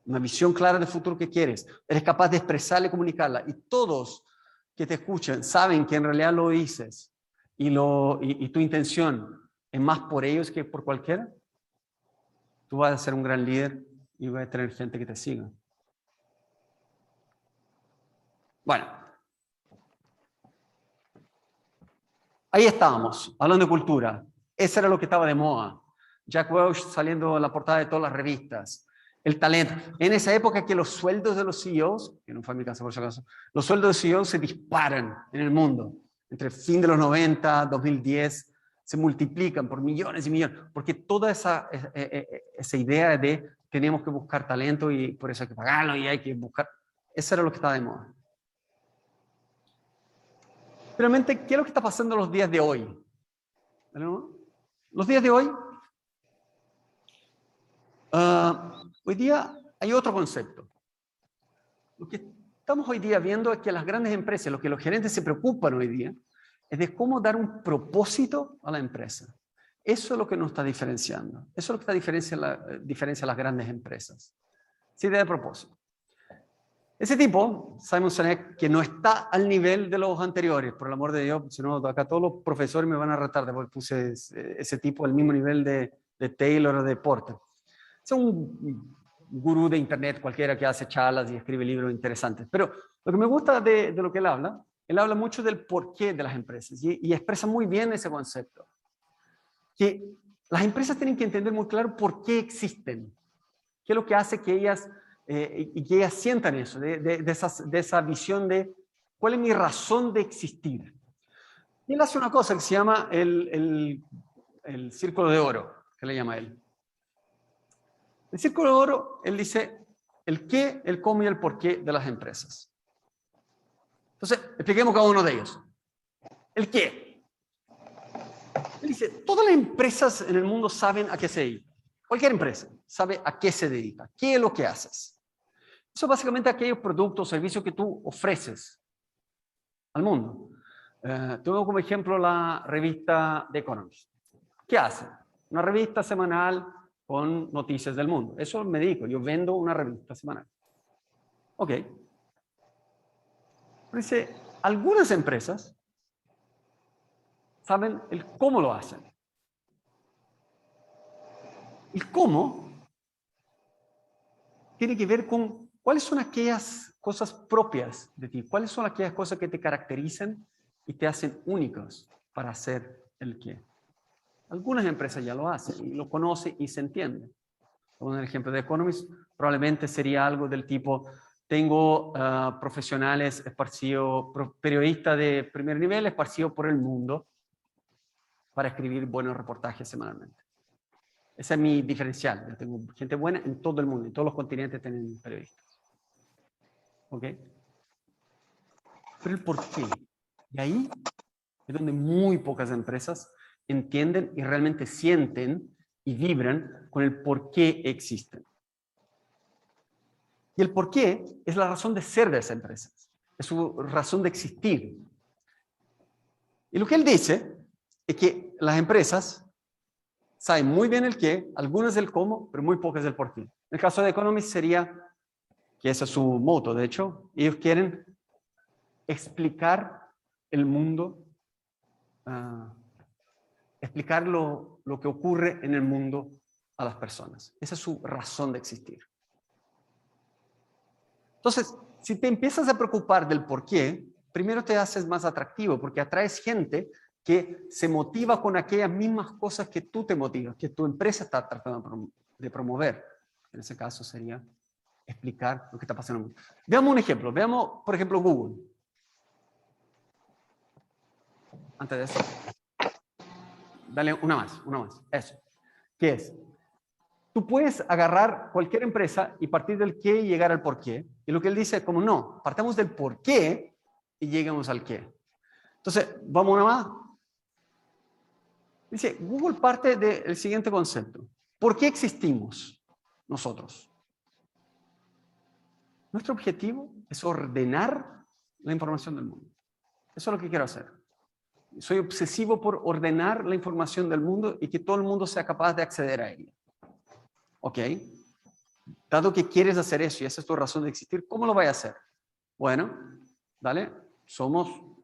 una visión clara del futuro que quieres, eres capaz de expresarla y comunicarla, y todos que te escuchan saben que en realidad lo dices, y tu intención es más por ellos que por cualquiera, tú vas a ser un gran líder y vas a tener gente que te siga. Bueno, ahí estábamos, hablando de cultura. Eso era lo que estaba de moda. Jack Welch saliendo en la portada de todas las revistas. El talento. En esa época que los sueldos de los CEOs, que no fue mi caso por si acaso, los sueldos de los CEOs se disparan en el mundo. Entre fin de los 90, 2010, se multiplican por millones y millones. Porque toda esa idea de tenemos que buscar talento y por eso hay que pagarlo y hay que buscar. Eso era lo que estaba de moda. Realmente, ¿qué es lo que está pasando los días de hoy? Los días de hoy, hoy día hay otro concepto. Lo que estamos hoy día viendo es que las grandes empresas, lo que los gerentes se preocupan hoy día, es de cómo dar un propósito a la empresa. Eso es lo que nos está diferenciando. Eso es lo que está diferencia a las grandes empresas. Esa idea de propósito. Ese tipo, Simon Sinek, que no está al nivel de los anteriores, por el amor de Dios, si no, acá todos los profesores me van a retar, después puse ese tipo al mismo nivel de Taylor o de Porter. Es un gurú de internet cualquiera que hace charlas y escribe libros interesantes. Pero lo que me gusta de lo que él habla mucho del porqué de las empresas y expresa muy bien ese concepto. Que las empresas tienen que entender muy claro por qué existen. ¿Qué es lo que hace que ellas... y que ellas sientan eso, de esa visión de cuál es mi razón de existir. Y él hace una cosa que se llama el círculo de oro, que le llama él. El círculo de oro, él dice el qué, el cómo y el por qué de las empresas. Entonces, expliquemos cada uno de ellos. El qué. Él dice, todas las empresas en el mundo saben a qué se dedican. Cualquier empresa sabe a qué se dedica, qué es lo que haces. Eso básicamente aquellos productos o servicios que tú ofreces al mundo. Tengo como ejemplo la revista The Economist. ¿Qué hace? Una revista semanal con noticias del mundo. Eso me dedico, yo vendo una revista semanal. Ok. Pero dice, algunas empresas saben el cómo lo hacen. El cómo tiene que ver con cuáles son aquellas cosas propias de ti, cuáles son aquellas cosas que te caracterizan y te hacen únicos para hacer el qué. Algunas empresas ya lo hacen y lo conocen y se entienden. Como en el ejemplo de Economist, probablemente sería algo del tipo, tengo profesionales esparcidos, periodistas de primer nivel esparcidos por el mundo para escribir buenos reportajes semanalmente. Ese es mi diferencial. Yo tengo gente buena en todo el mundo, en todos los continentes tienen periodistas. ¿Ok? Pero el por qué. Y ahí es donde muy pocas empresas entienden y realmente sienten y vibran con el por qué existen. Y el por qué es la razón de ser de esas empresas. Es su razón de existir. Y lo que él dice es que las empresas saben muy bien el qué, algunas del cómo, pero muy pocas del por qué. En el caso de Economist sería, que esa es su moto, de hecho, ellos quieren explicar el mundo, explicar lo que ocurre en el mundo a las personas. Esa es su razón de existir. Entonces, si te empiezas a preocupar del por qué, primero te haces más atractivo, porque atraes gente que se motiva con aquellas mismas cosas que tú te motivas, que tu empresa está tratando de promover. En ese caso sería explicar lo que está pasando en el mundo. Veamos un ejemplo. Veamos, por ejemplo, Google. Antes de eso, dale una más. Eso. ¿Qué es? Tú puedes agarrar cualquier empresa y partir del qué y llegar al por qué. Y lo que él dice es como no, partamos del por qué y llegamos al qué. Entonces, vamos una más. Dice, Google parte del siguiente concepto. ¿Por qué existimos nosotros? Nuestro objetivo es ordenar la información del mundo. Eso es lo que quiero hacer. Soy obsesivo por ordenar la información del mundo y que todo el mundo sea capaz de acceder a ella. ¿Ok? Dado que quieres hacer eso y esa es tu razón de existir, ¿cómo lo vas a hacer? Bueno, ¿vale?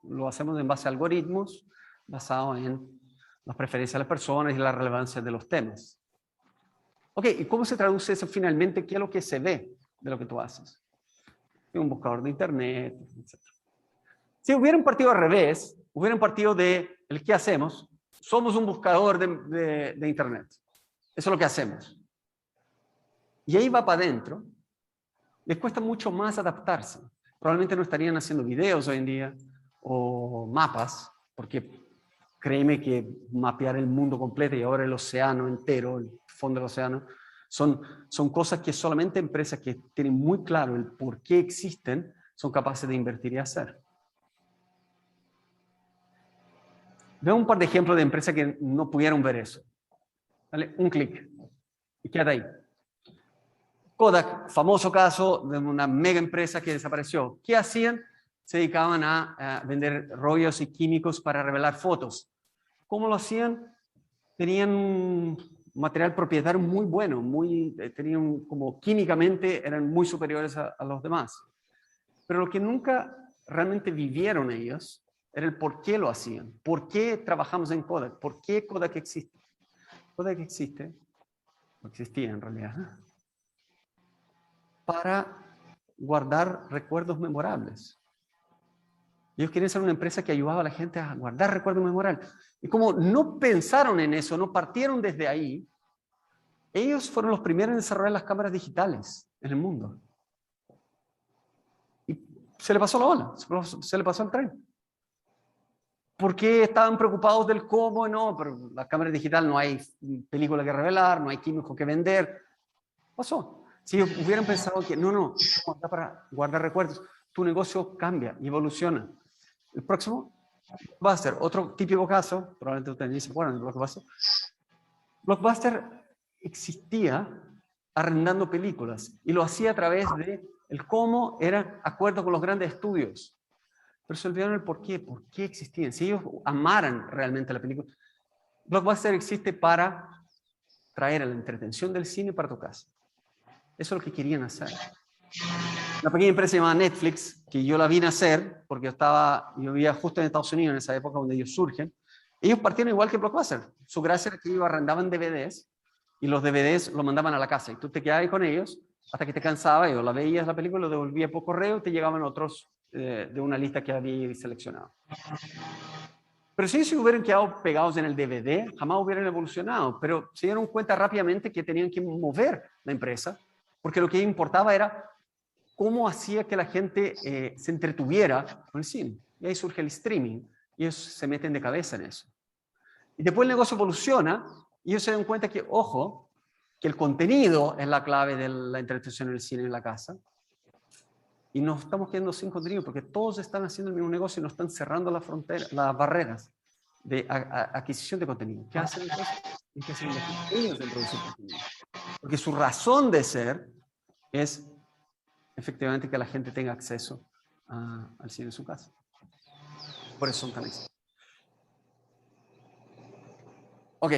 Lo hacemos en base a algoritmos basados en las preferencias de las personas y la relevancia de los temas. Ok, ¿y cómo se traduce eso finalmente? ¿Qué es lo que se ve de lo que tú haces? Un buscador de internet, etc. Si hubieran partido al revés, hubieran partido de el qué hacemos, somos un buscador de internet. Eso es lo que hacemos. Y ahí va para adentro, les cuesta mucho más adaptarse. Probablemente no estarían haciendo videos hoy en día o mapas, porque créeme que mapear el mundo completo y ahora el océano entero, el fondo del océano, son cosas que solamente empresas que tienen muy claro el por qué existen son capaces de invertir y hacer. Veo un par de ejemplos de empresas que no pudieron ver eso. Dale un clic y queda ahí. Kodak, famoso caso de una mega empresa que desapareció. ¿Qué hacían? Se dedicaban a vender rollos y químicos para revelar fotos. ¿Cómo lo hacían? Tenían un material propietario muy bueno, tenían como químicamente eran muy superiores a los demás. Pero lo que nunca realmente vivieron ellos era el por qué lo hacían. ¿Por qué trabajamos en Kodak? ¿Por qué Kodak existe? Kodak existe, o existía en realidad, para guardar recuerdos memorables. Ellos querían ser una empresa que ayudaba a la gente a guardar recuerdos memorables. Y como no pensaron en eso, no partieron desde ahí, ellos fueron los primeros en desarrollar las cámaras digitales en el mundo. Y se le pasó la ola, se le pasó el tren. ¿Por qué estaban preocupados del cómo? No, pero la cámara digital no hay película que revelar, no hay químicos que vender. Pasó. Si hubieran pensado que no, para guardar recuerdos, tu negocio cambia y evoluciona. El próximo va a ser otro típico caso, probablemente ustedes se acuerdan de Blockbuster. Blockbuster existía arrendando películas y lo hacía a través de el cómo era acuerdo con los grandes estudios. Pero se olvidaron el por qué existían. Si ellos amaran realmente la película, Blockbuster existe para traer la entretención del cine para tu casa. Eso es lo que querían hacer. Una pequeña empresa llamada Netflix, que yo la vi nacer, porque yo vivía justo en Estados Unidos en esa época donde ellos surgen. Ellos partieron igual que Blockbuster. Su gracia era que ellos arrendaban DVDs y los DVDs los mandaban a la casa y tú te quedabas ahí con ellos hasta que te cansabas y o la veías la película, lo devolvías por correo y te llegaban otros de una lista que había seleccionado. Pero si ellos se hubieran quedado pegados en el DVD, jamás hubieran evolucionado, pero se dieron cuenta rápidamente que tenían que mover la empresa, porque lo que importaba era cómo hacía que la gente se entretuviera con el cine. Y ahí surge el streaming, y ellos se meten de cabeza en eso. Y después el negocio evoluciona, y ellos se dan cuenta que, ojo, que el contenido es la clave de la entretención en el cine en la casa, y nos estamos quedando sin contenido, porque todos están haciendo el mismo negocio y nos están cerrando las fronteras, las barreras de adquisición de contenido. ¿Qué hacen entonces? ¿Y qué hacen los pequeños de producir contenido? Porque su razón de ser es efectivamente que la gente tenga acceso al cine en su casa. Por eso son tan exitosos. Ok.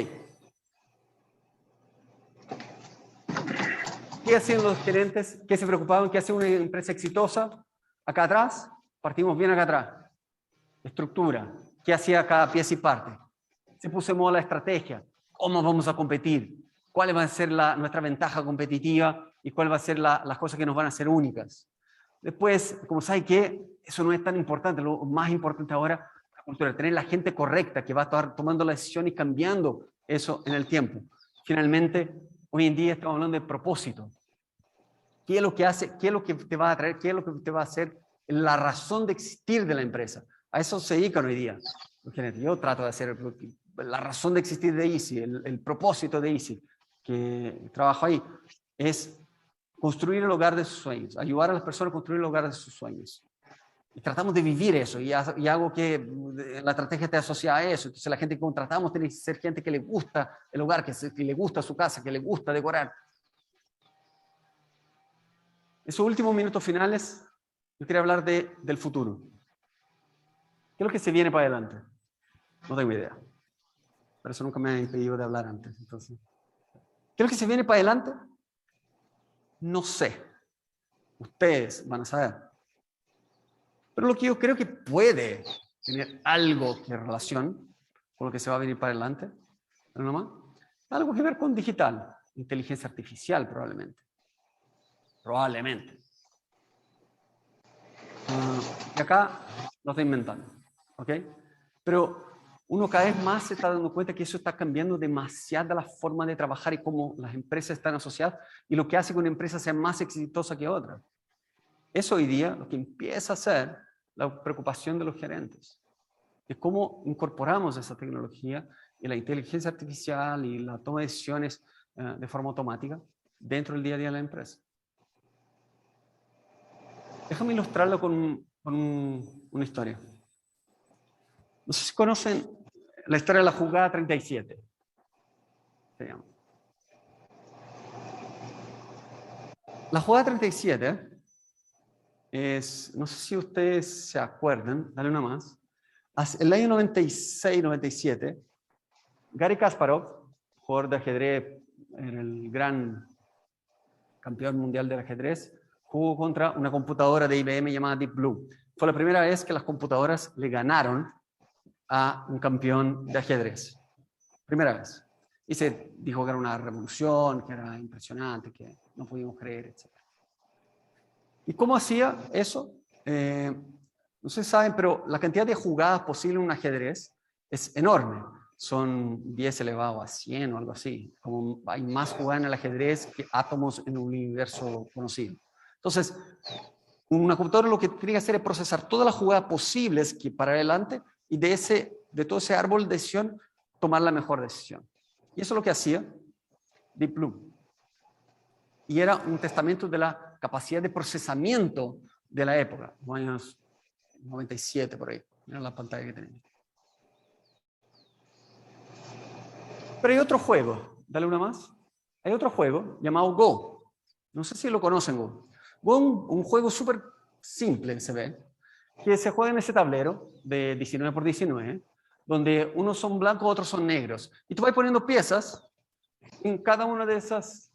¿Qué hacían los gerentes? ¿Qué se preocupaban? ¿Qué hace una empresa exitosa? Acá atrás, partimos bien acá atrás. Estructura. ¿Qué hacía cada pieza y parte? Se puso en moda la estrategia. ¿Cómo vamos a competir? ¿Cuál va a ser nuestra ventaja competitiva? ¿Y cuál va a ser las cosas que nos van a hacer únicas? Después, como sabe que eso no es tan importante, lo más importante ahora, la cultura, tener la gente correcta que va a estar tomando la decisión y cambiando eso en el tiempo. Finalmente, hoy en día estamos hablando de propósito. ¿Qué es lo que hace? ¿Qué es lo que te va a atraer? ¿Qué es lo que te va a hacer? La razón de existir de la empresa. A eso se dedican hoy día. Yo trato de hacer la razón de existir de Easy, el propósito de Easy. que trabajo ahí, es construir el hogar de sus sueños, ayudar a las personas a construir el hogar de sus sueños. Y tratamos de vivir eso, y hago que la estrategia esté asociada a eso. Entonces la gente que contratamos tiene que ser gente que le gusta el hogar, que le gusta su casa, que le gusta decorar. En sus últimos minutos finales, yo quería hablar del futuro. ¿Qué es lo que se viene para adelante? No tengo idea. Por eso nunca me han impedido de hablar antes. Entonces, ¿qué es lo que se viene para adelante? No sé. Ustedes van a saber. Pero lo que yo creo que puede tener algo que relación con lo que se va a venir para adelante, ¿no más? Algo que ver con digital, inteligencia artificial probablemente. Probablemente. Y acá lo estoy inventando, ¿ok? Pero uno cada vez más se está dando cuenta que eso está cambiando demasiado la forma de trabajar y cómo las empresas están asociadas y lo que hace que una empresa sea más exitosa que otra. Eso hoy día lo que empieza a ser la preocupación de los gerentes. Es cómo incorporamos esa tecnología y la inteligencia artificial y la toma de decisiones de forma automática dentro del día a día de la empresa. Déjame ilustrarlo con una historia. No sé si conocen la historia de la jugada 37. Se llama. La jugada 37 es, no sé si ustedes se acuerdan, dale una más. En el año 96-97, Garry Kasparov, jugador de ajedrez, era el gran campeón mundial del ajedrez, jugó contra una computadora de IBM llamada Deep Blue. Fue la primera vez que las computadoras le ganaron a un campeón de ajedrez. Primera vez. Y se dijo que era una revolución, que era impresionante, que no podíamos creer, etc. ¿Y cómo hacía eso? No sé si saben, pero la cantidad de jugadas posibles en un ajedrez es enorme. Son 10 elevado a 100 o algo así. Como hay más jugadas en el ajedrez que átomos en un universo conocido. Entonces, una computadora lo que tiene que hacer es procesar todas las jugadas posibles que para adelante y de todo ese árbol de decisión tomar la mejor decisión. Y eso es lo que hacía Deep Blue. Y era un testamento de la capacidad de procesamiento de la época, los años 97 por ahí. Mira la pantalla que tenemos. Pero hay otro juego, dale una más. Hay otro juego llamado Go. No sé si lo conocen, Go. Go es un juego súper simple, se ve, que se juega en ese tablero de 19 por 19, donde unos son blancos, otros son negros. Y tú vas poniendo piezas en cada una de esas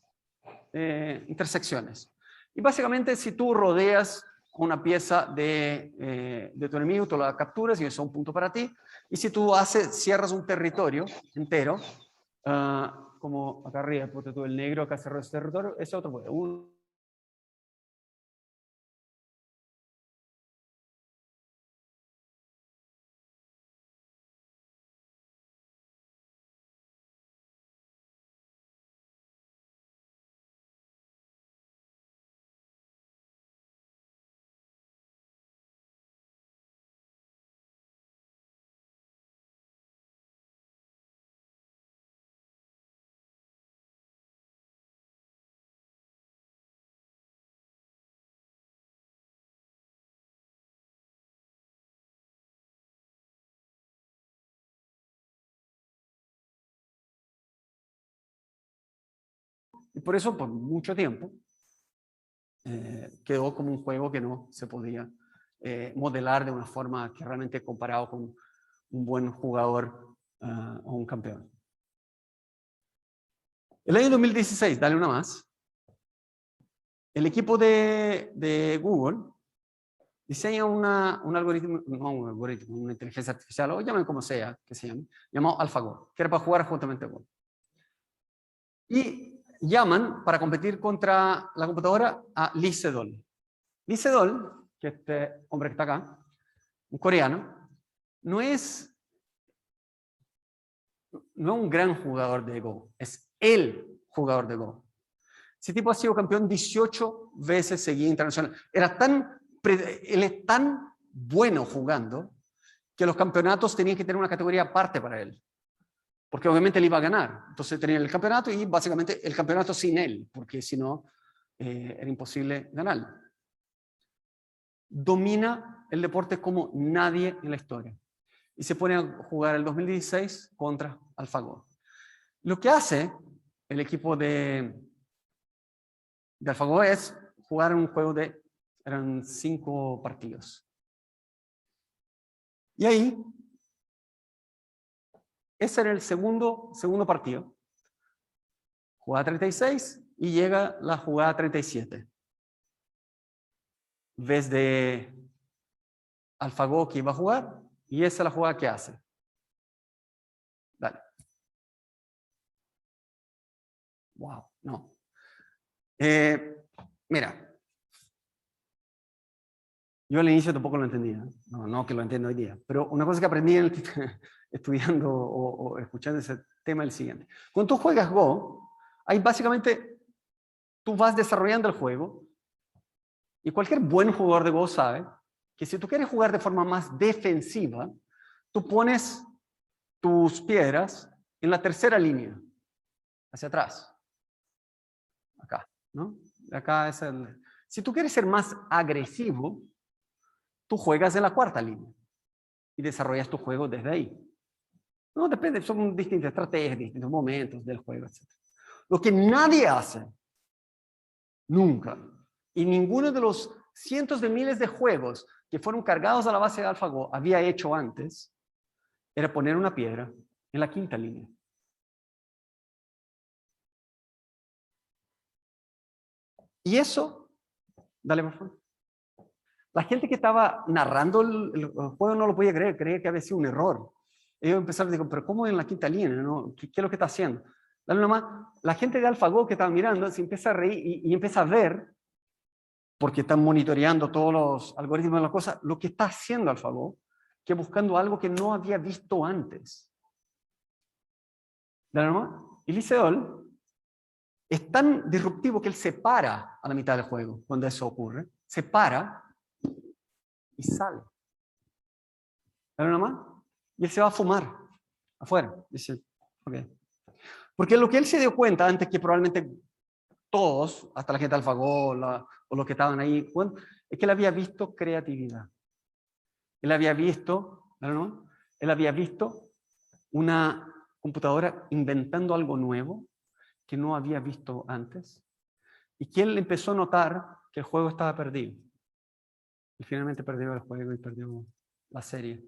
intersecciones. Y básicamente, si tú rodeas una pieza de tu enemigo, tú la capturas y eso es un punto para ti. Y si tú cierras un territorio entero, como acá arriba, porque tú el negro acá cerró ese territorio, ese otro puede. Y por eso, por mucho tiempo, quedó como un juego que no se podía modelar de una forma que realmente comparado con un buen jugador o un campeón. El año 2016, dale una más, el equipo de Google diseña un algoritmo, no un algoritmo, una inteligencia artificial, o llamen como sea, que se llame, llamado AlphaGo, que era para jugar justamente Go. Y llaman para competir contra la computadora a Lee Sedol. Lee Sedol, que este hombre que está acá, un coreano, no es un gran jugador de Go, es el jugador de Go. Ese tipo ha sido campeón 18 veces seguidas internacional. Él es tan bueno jugando que los campeonatos tenían que tener una categoría aparte para él. porque obviamente él iba a ganar. Entonces tenía el campeonato y básicamente el campeonato sin él, porque si no, era imposible ganar. Domina el deporte como nadie en la historia. Y se pone a jugar el 2016 contra AlphaGo. Lo que hace el equipo de AlphaGo es jugar un juego de, eran 5 partidos. Y ahí, ese era el segundo partido. Jugada 36 y llega la jugada 37. Vez de AlphaGo que iba a jugar, y esa es la jugada que hace. Dale. Wow, no. Mira, yo al inicio tampoco lo entendía, no que lo entiendo hoy día, pero una cosa que aprendí estudiando o escuchando ese tema es el siguiente. Cuando tú juegas Go, ahí básicamente tú vas desarrollando el juego y cualquier buen jugador de Go sabe que si tú quieres jugar de forma más defensiva, tú pones tus piedras en la tercera línea, hacia atrás. Acá, ¿no? Acá es el... Si tú quieres ser más agresivo, tú juegas en la cuarta línea y desarrollas tu juego desde ahí. No, depende, son distintas estrategias, distintos momentos del juego, etc. Lo que nadie hace, nunca, y ninguno de los cientos de miles de juegos que fueron cargados a la base de AlphaGo había hecho antes, era poner una piedra en la quinta línea. Y eso, dale por favor. La gente que estaba narrando el juego no lo podía creer, creía que había sido un error. Ellos empezaron a decir, pero ¿cómo en la quinta línea? ¿No? ¿Qué es lo que está haciendo? Dale nomás. La gente de AlphaGo que estaba mirando se empieza a reír y empieza a ver, porque están monitoreando todos los algoritmos de las cosas, lo que está haciendo AlphaGo, que buscando algo que no había visto antes. Dale nomás. Y Liceol es tan disruptivo que él se para a la mitad del juego cuando eso ocurre. Se para y sale. ¿Pero nada más? Y él se va a fumar afuera. Dice, ok. Porque lo que él se dio cuenta antes que probablemente todos, hasta la gente de AlphaGo o los que estaban ahí, bueno, es que él había visto creatividad. Él había visto, ¿no? Él había visto una computadora inventando algo nuevo que no había visto antes y que él empezó a notar que el juego estaba perdido. Y finalmente perdió el juego y perdió la serie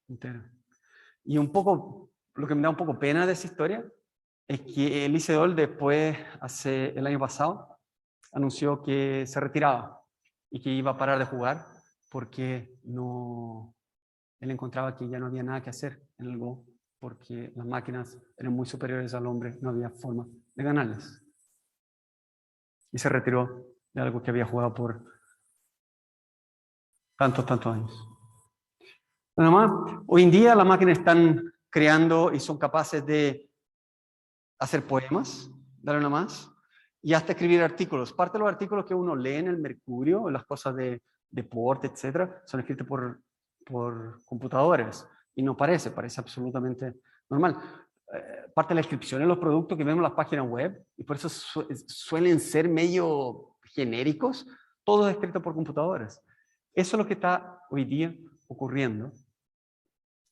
entera. Y un poco, lo que me da un poco pena de esa historia es que Liceol después, el año pasado, anunció que se retiraba y que iba a parar de jugar porque él encontraba que ya no había nada que hacer en el Go porque las máquinas eran muy superiores al hombre, no había forma de ganarles. Y se retiró de algo que había jugado por tantos años. Nada más, hoy en día las máquinas están creando y son capaces de hacer poemas, darle una más, y hasta escribir artículos. Parte de los artículos que uno lee en el Mercurio, las cosas de deporte, etcétera, son escritos por computadores. Y no parece absolutamente normal. Parte de la descripción en los productos que vemos en las páginas web, y por eso suelen ser medio genéricos, todo es escrito por computadores. Eso es lo que está hoy día ocurriendo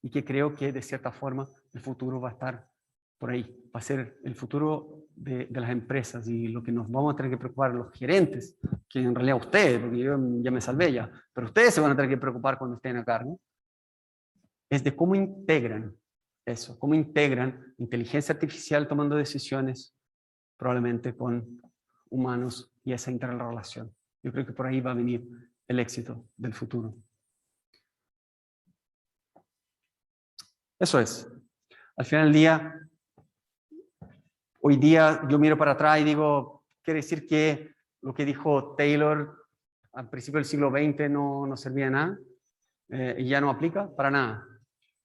y que creo que de cierta forma el futuro va a estar por ahí. Va a ser el futuro de las empresas y lo que nos vamos a tener que preocupar los gerentes, que en realidad ustedes, porque yo ya me salvé ya, pero ustedes se van a tener que preocupar cuando estén acá, ¿no? Es de cómo integran eso, cómo integran inteligencia artificial tomando decisiones probablemente con humanos y esa interrelación. Yo creo que por ahí va a venir el éxito del futuro. Eso es. Al final del día, hoy día yo miro para atrás y digo, quiere decir que lo que dijo Taylor al principio del siglo XX no servía de nada y ya no aplica para nada.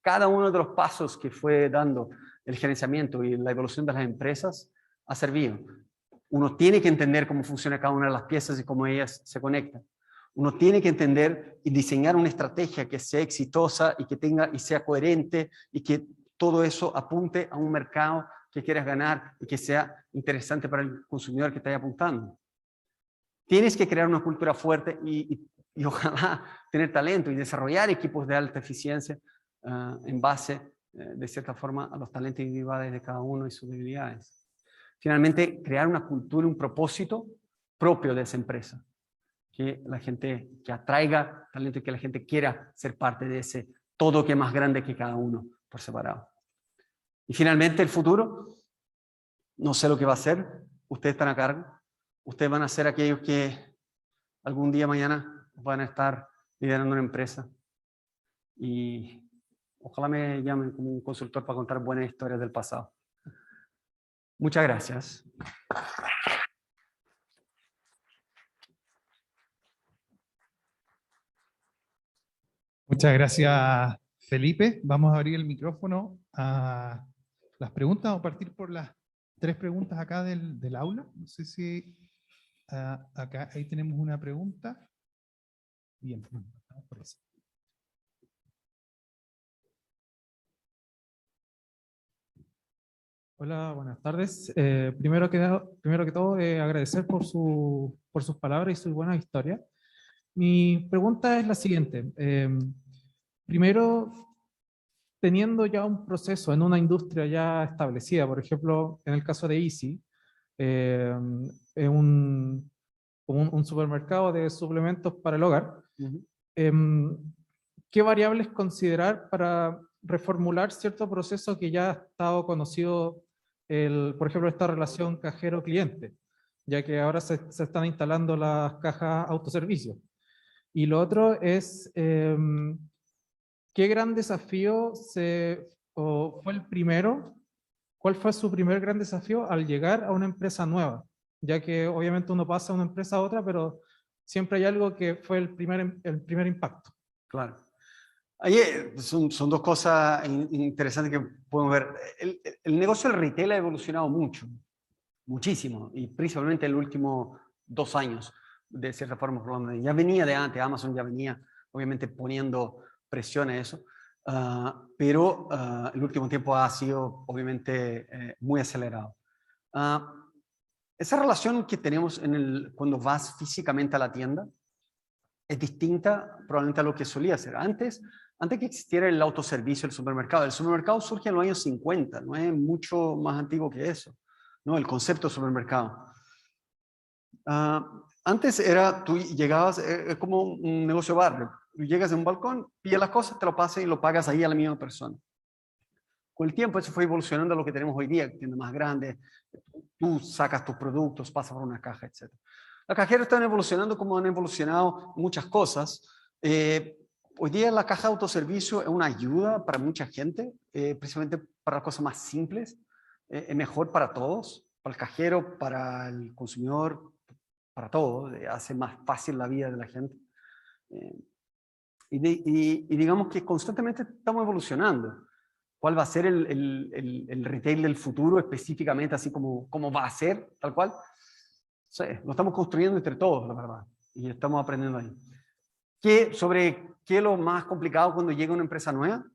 Cada uno de los pasos que fue dando el gerenciamiento y la evolución de las empresas ha servido. Uno tiene que entender cómo funciona cada una de las piezas y cómo ellas se conectan. Uno tiene que entender y diseñar una estrategia que sea exitosa y que tenga y sea coherente y que todo eso apunte a un mercado que quieras ganar y que sea interesante para el consumidor que está ahí apuntando. Tienes que crear una cultura fuerte y ojalá tener talento y desarrollar equipos de alta eficiencia en base, de cierta forma, a los talentos individuales de cada uno y sus debilidades. Finalmente, crear una cultura, un propósito propio de esa empresa. Que la gente, que atraiga talento y que la gente quiera ser parte de ese todo que es más grande que cada uno por separado. Y finalmente, el futuro, no sé lo que va a ser, ustedes están a cargo, ustedes van a ser aquellos que algún día mañana van a estar liderando una empresa y ojalá me llamen como un consultor para contar buenas historias del pasado. Muchas gracias. Muchas gracias, Felipe. Vamos a abrir el micrófono a las preguntas. Vamos a partir por las 3 preguntas acá del aula. No sé si acá, ahí tenemos una pregunta. Bien, vamos por eso. Hola, buenas tardes. Primero que todo, agradecer por sus palabras y sus buenas historias. Mi pregunta es la siguiente. Primero, teniendo ya un proceso en una industria ya establecida, por ejemplo, en el caso de Easy, es un supermercado de suplementos para el hogar, ¿qué variables considerar para reformular cierto proceso que ya ha estado conocido, por ejemplo, esta relación cajero-cliente, ya que ahora se están instalando las cajas autoservicio? Y lo otro es, ¿qué gran desafío fue el primero? ¿Cuál fue su primer gran desafío al llegar a una empresa nueva? Ya que obviamente uno pasa de una empresa a otra, pero siempre hay algo que fue el primer impacto. Claro. Ahí son dos cosas interesantes que podemos ver. El negocio del retail ha evolucionado mucho, muchísimo, y principalmente en los últimos 2 años, de cierta forma. Ya venía de antes, Amazon ya venía obviamente poniendo presión a eso, pero el último tiempo ha sido obviamente muy acelerado. Esa relación que tenemos cuando vas físicamente a la tienda es distinta probablemente a lo que solía ser. Antes que existiera el autoservicio, el supermercado surge en los años 50, no es mucho más antiguo que eso, ¿no? El concepto de supermercado. Antes tú llegabas, es como un negocio barrio, llegas a un balcón, pillas las cosas, te lo pasas y lo pagas ahí a la misma persona. Con el tiempo eso fue evolucionando a lo que tenemos hoy día, tiendas más grandes, tú sacas tus productos, pasas por una caja, etc. Los cajeros están evolucionando como han evolucionado muchas cosas. Hoy día la caja de autoservicio es una ayuda para mucha gente, precisamente para las cosas más simples. Es mejor para todos, para el cajero, para el consumidor, para todos. Hace más fácil la vida de la gente. Y digamos que constantemente estamos evolucionando. ¿Cuál va a ser el retail del futuro específicamente, así como va a ser, tal cual? Sí, lo estamos construyendo entre todos, la verdad, y estamos aprendiendo ahí. ¿Sobre qué es lo más complicado cuando llega una empresa nueva?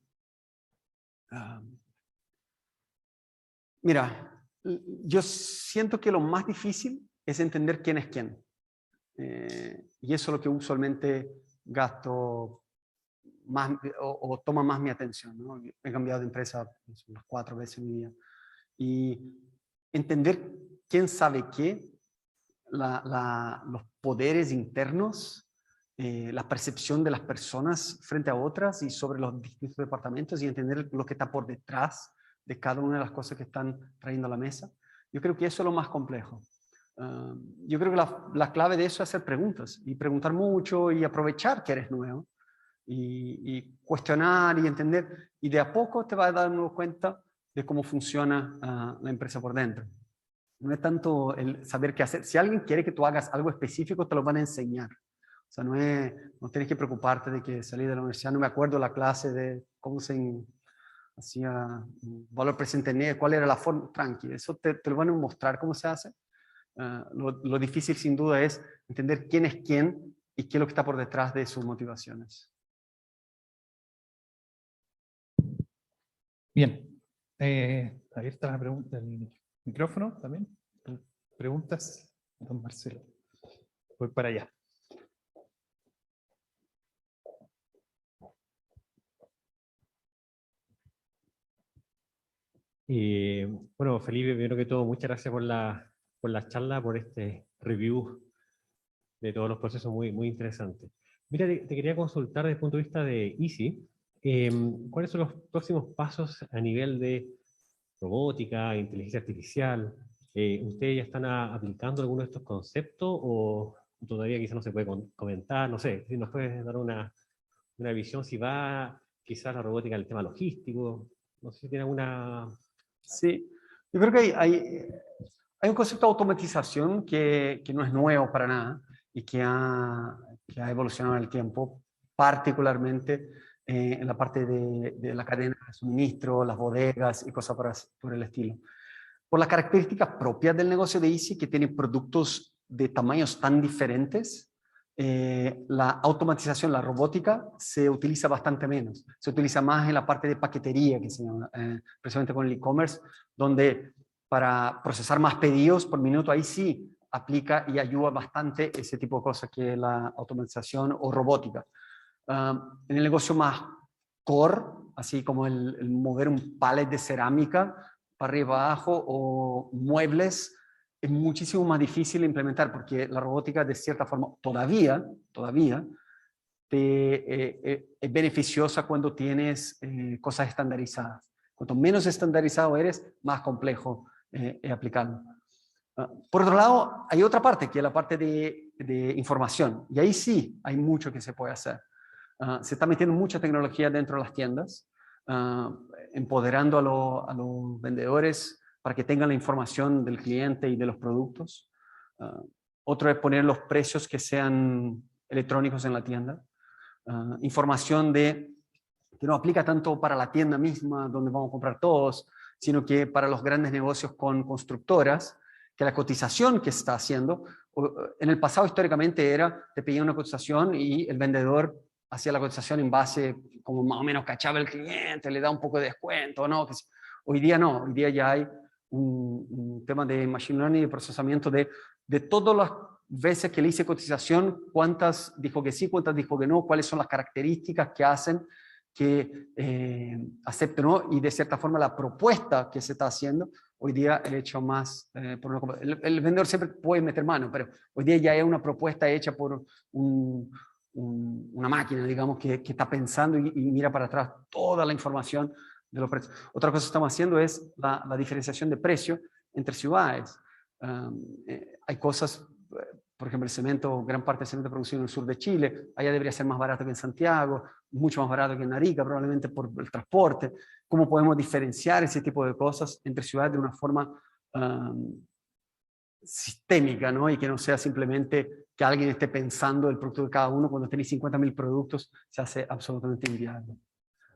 Mira, yo siento que lo más difícil es entender quién es quién. Y eso es lo que usualmente gasto más o toma más mi atención, ¿no? He cambiado de empresa unas 4 veces en mi vida. Y entender quién sabe qué, los poderes internos, la percepción de las personas frente a otras y sobre los distintos departamentos y entender lo que está por detrás de cada una de las cosas que están trayendo a la mesa. Yo creo que eso es lo más complejo. Yo creo que la clave de eso es hacer preguntas y preguntar mucho y aprovechar que eres nuevo y cuestionar y entender, y de a poco te vas dando cuenta de cómo funciona la empresa por dentro. No es tanto el saber qué hacer. Si alguien quiere que tú hagas algo específico, te lo van a enseñar. O sea, no tienes que preocuparte de que salí de la universidad. No me acuerdo la clase de cómo se hacía valor presente, cuál era la forma. Tranqui, eso te lo van a mostrar cómo se hace. Lo difícil sin duda es entender quién es quién y qué es lo que está por detrás de sus motivaciones. Bien, Abierta la pregunta, el micrófono también. Preguntas, don Marcelo. Voy para allá. Bueno, Felipe, primero que todo, muchas gracias por la charla, por este review de todos los procesos muy, muy interesante. Mira, te quería consultar desde el punto de vista de Easy, ¿cuáles son los próximos pasos a nivel de robótica, inteligencia artificial? ¿Ustedes ya están aplicando alguno de estos conceptos o todavía quizás no se puede comentar? No sé, si nos puedes dar una visión si va quizás la robótica al tema logístico, no sé si tiene alguna... Sí, yo creo que hay un concepto de automatización que no es nuevo para nada y que ha evolucionado en el tiempo, particularmente en la parte de la cadena de suministro, las bodegas y cosas por el estilo. Por las características propias del negocio de Easy, que tiene productos de tamaños tan diferentes, la automatización, la robótica, se utiliza bastante menos. Se utiliza más en la parte de paquetería, que se llama, precisamente con el e-commerce, donde para procesar más pedidos por minuto, ahí sí aplica y ayuda bastante ese tipo de cosas que es la automatización o robótica. En el negocio más core, así como el mover un pallet de cerámica para arriba abajo o muebles, es muchísimo más difícil de implementar porque la robótica de cierta forma todavía es beneficiosa cuando tienes cosas estandarizadas. Cuanto menos estandarizado eres, más complejo es aplicarlo. Por otro lado, hay otra parte, que es la parte de información. Y ahí sí hay mucho que se puede hacer. Se está metiendo mucha tecnología dentro de las tiendas, empoderando a los vendedores para que tengan la información del cliente y de los productos. Otro es poner los precios que sean electrónicos en la tienda. Información que no aplica tanto para la tienda misma, donde vamos a comprar todos, sino que para los grandes negocios con constructoras, que la cotización que está haciendo, en el pasado históricamente era, te pedía una cotización y el vendedor hacía la cotización en base, como más o menos cachaba el cliente, le da un poco de descuento, ¿no? Hoy día no, hoy día ya hay un tema de machine learning y de procesamiento de todas las veces que le hice cotización, cuántas dijo que sí, cuántas dijo que no, cuáles son las características que hacen que acepten, ¿no? Y de cierta forma la propuesta que se está haciendo, hoy día he hecho más, el vendedor siempre puede meter mano, pero hoy día ya es una propuesta hecha por una máquina, digamos, que está pensando y mira para atrás toda la información de los precios. Otra cosa que estamos haciendo es la diferenciación de precio entre ciudades. Hay cosas, por ejemplo, el cemento, gran parte del cemento producido en el sur de Chile, allá debería ser más barato que en Santiago, mucho más barato que en Arica, probablemente por el transporte. ¿Cómo podemos diferenciar ese tipo de cosas entre ciudades de una forma sistémica, ¿no? Y que no sea simplemente que alguien esté pensando el producto de cada uno? Cuando tenéis 50.000 productos, se hace absolutamente inviable.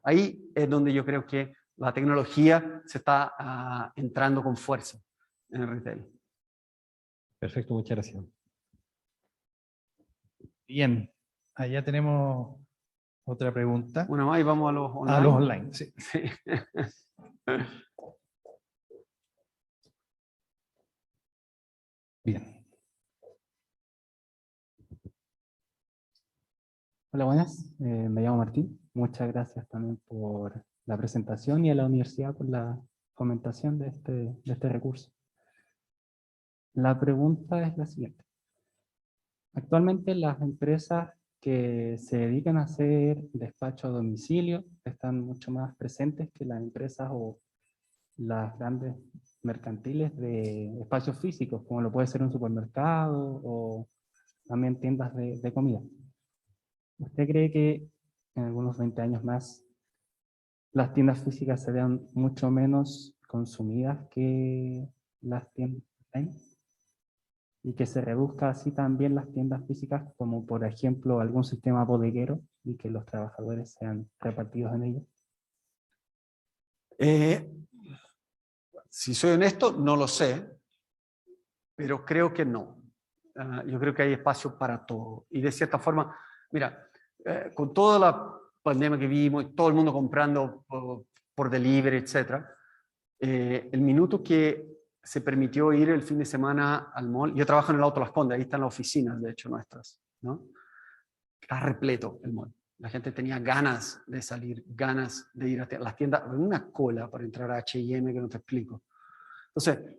Ahí es donde yo creo que la tecnología se está entrando con fuerza en el retail. Perfecto, muchas gracias. Bien, allá tenemos otra pregunta. Bueno, ahí vamos a los online. A los online, sí. Sí. Bien. Hola, buenas. Me llamo Martín. Muchas gracias también por la presentación y a la universidad por la fomentación de este recurso. La pregunta es la siguiente. Actualmente las empresas que se dedican a hacer despacho a domicilio están mucho más presentes que las empresas o las grandes mercantiles de espacios físicos, como lo puede ser un supermercado o también tiendas de comida. ¿Usted cree que en algunos 20 años más las tiendas físicas se vean mucho menos consumidas que las tiendas online? Y que se reduzca así también las tiendas físicas, como por ejemplo algún sistema bodeguero y que los trabajadores sean repartidos en ellos. Si soy honesto, no lo sé, pero creo que no. Yo creo que hay espacio para todo. Y de cierta forma, mira, con toda la pandemia que vimos, todo el mundo comprando por delivery, etc., El minuto que se permitió ir el fin de semana al mall, yo trabajo en el Auto Las Condes, ahí están las oficinas, de hecho, nuestras, ¿no? Está repleto el mall. La gente tenía ganas de salir, ganas de ir a las tiendas, una cola para entrar a H&M que no te explico. Entonces,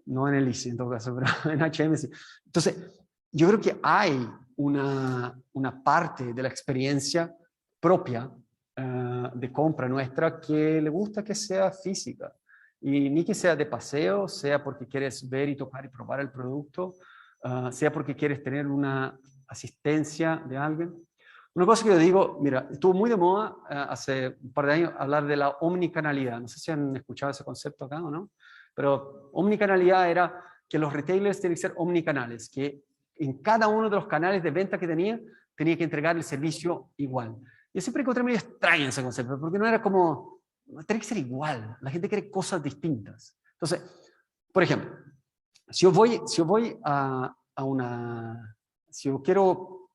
no en el ICI en todo caso, pero en H&M sí. Entonces, yo creo que hay una parte de la experiencia propia de compra nuestra que le gusta que sea física. Y ni que sea de paseo, sea porque quieres ver y tocar y probar el producto, sea porque quieres tener una asistencia de alguien. Una cosa que yo digo, mira, estuvo muy de moda hace un par de años hablar de la omnicanalidad. No sé si han escuchado ese concepto acá o no, pero omnicanalidad era que los retailers tienen que ser omnicanales, que en cada uno de los canales de venta que tenía que entregar el servicio igual. Yo siempre encontré medio extraño ese concepto, porque no era como, tiene que ser igual, la gente quiere cosas distintas. Entonces, por ejemplo, si yo voy a una, si yo quiero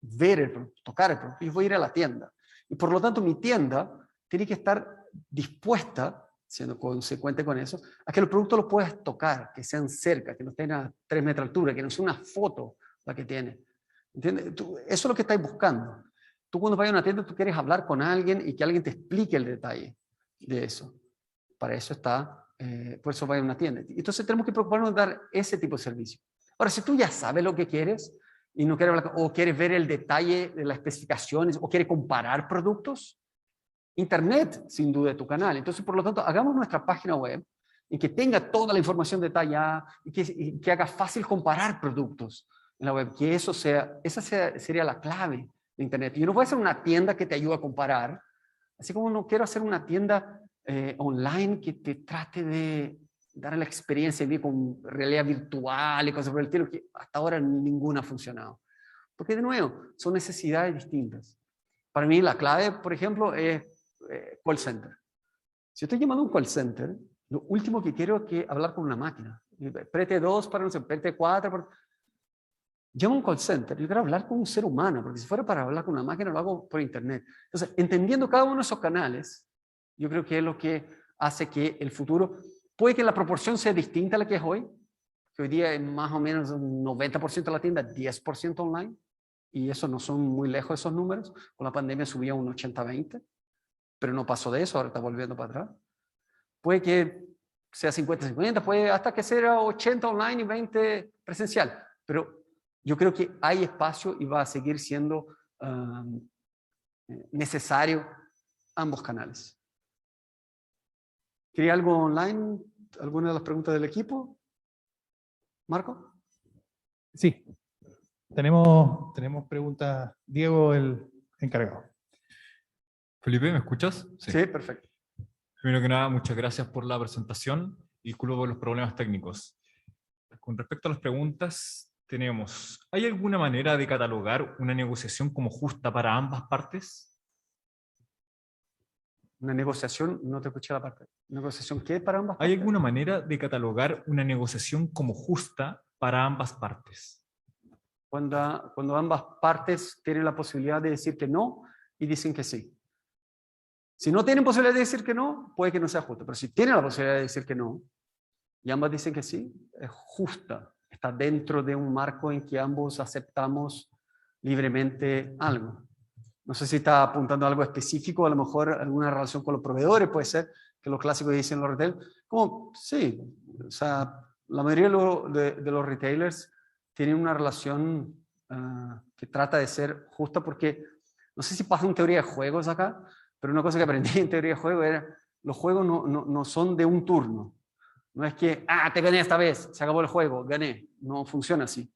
ver el producto, tocar el producto, yo voy a ir a la tienda. Y por lo tanto mi tienda tiene que estar dispuesta, siendo consecuente con eso, a que los productos los puedas tocar, que sean cerca, que no estén a 3 metros de altura, que no sea una foto la que tiene. ¿Entiendes? Eso es lo que estáis buscando. Tú cuando vas a una tienda, tú quieres hablar con alguien y que alguien te explique el detalle de eso. Para eso está, por eso vas a una tienda. Entonces tenemos que preocuparnos de dar ese tipo de servicio. Ahora, si tú ya sabes lo que quieres y no quieres hablar, o quieres ver el detalle de las especificaciones, o quieres comparar productos, Internet, sin duda, es tu canal. Entonces, por lo tanto, hagamos nuestra página web y que tenga toda la información detallada y que haga fácil comparar productos en la web. Que eso sería la clave de Internet. Yo no voy a hacer una tienda que te ayude a comparar, así como no quiero hacer una tienda online que te trate de dar la experiencia con realidad virtual y cosas por el estilo, que hasta ahora ninguna ha funcionado. Porque, de nuevo, son necesidades distintas. Para mí, la clave, por ejemplo, es call center. Si yo estoy llamando a un call center, lo último que quiero es que hablar con una máquina. Prete 2 para no sé, prete 4 para... Llamo a un call center, yo quiero hablar con un ser humano, porque si fuera para hablar con una máquina lo hago por internet. Entonces, entendiendo cada uno de esos canales, yo creo que es lo que hace que el futuro, puede que la proporción sea distinta a la que es hoy, que hoy día es más o menos un 90% de la tienda, 10% online, y eso no son muy lejos esos números. Con la pandemia subía un 80-20, pero no pasó de eso, ahora está volviendo para atrás. Puede que sea 50-50, puede hasta que sea 80 online y 20 presencial, pero yo creo que hay espacio y va a seguir siendo necesario ambos canales. ¿Quería algo online? ¿Alguna de las preguntas del equipo? ¿Marco? Sí, tenemos preguntas. Diego, el encargado. Felipe, ¿me escuchas? Sí, perfecto. Primero que nada, muchas gracias por la presentación y disculpo por los problemas técnicos. Con respecto a las preguntas, tenemos, ¿hay alguna manera de catalogar una negociación como justa para ambas partes? Una negociación, no te escuché la parte. ¿Negociación qué para ambas partes? ¿Hay alguna manera de catalogar una negociación como justa para ambas partes? Cuando ambas partes tienen la posibilidad de decir que no y dicen que sí. Si no tienen posibilidad de decir que no, puede que no sea justo. Pero si tienen la posibilidad de decir que no y ambas dicen que sí, es justa. Está dentro de un marco en que ambos aceptamos libremente algo. No sé si está apuntando a algo específico, a lo mejor alguna relación con los proveedores, puede ser, que los clásicos dicen los retailers. Como, sí, o sea, la mayoría de los retailers tienen una relación que trata de ser justa, porque no sé si pasa en teoría de juegos acá, pero una cosa que aprendí en teoría de juego era, los juegos no son de un turno. No es que, te gané esta vez, se acabó el juego, gané. No funciona así.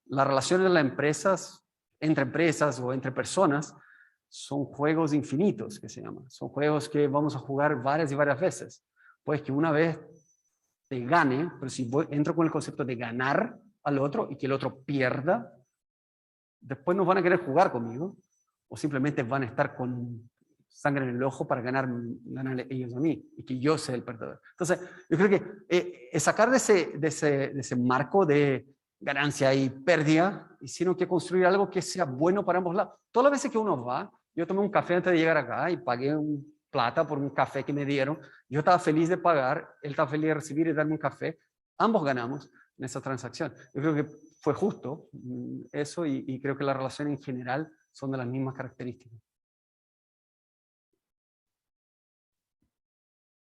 Las relaciones de las empresas, entre empresas o entre personas, son juegos infinitos, que se llaman. Son juegos que vamos a jugar varias y varias veces. Pues que una vez te gane, pero si entro con el concepto de ganar al otro y que el otro pierda, después no van a querer jugar conmigo o simplemente van a estar con sangre en el ojo para ganar ellos a mí y que yo sea el perdedor. Entonces, yo creo que sacar de ese marco de ganancia y pérdida, y sino que construir algo que sea bueno para ambos lados. Todas las veces que uno va, yo tomé un café antes de llegar acá y pagué un plata por un café que me dieron. Yo estaba feliz de pagar, él estaba feliz de recibir y darme un café. Ambos ganamos en esa transacción. Yo creo que fue justo eso y creo que las relaciones en general son de las mismas características.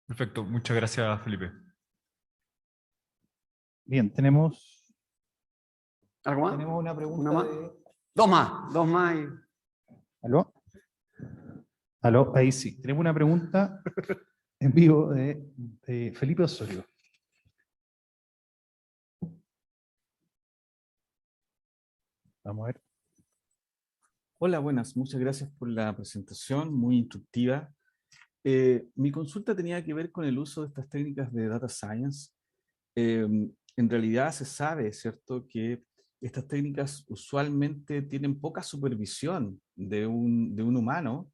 Perfecto, muchas gracias, Felipe. Bien, tenemos ¿Algo más? Tenemos una pregunta ¿Una más? de... Dos más. ¿Aló? ¿Aló? Ahí sí. Tenemos una pregunta en vivo de Felipe Osorio. Vamos a ver. Hola, buenas. Muchas gracias por la presentación, muy instructiva. Mi consulta tenía que ver con el uso de estas técnicas de data science. En realidad se sabe, ¿cierto?, que estas técnicas usualmente tienen poca supervisión de un humano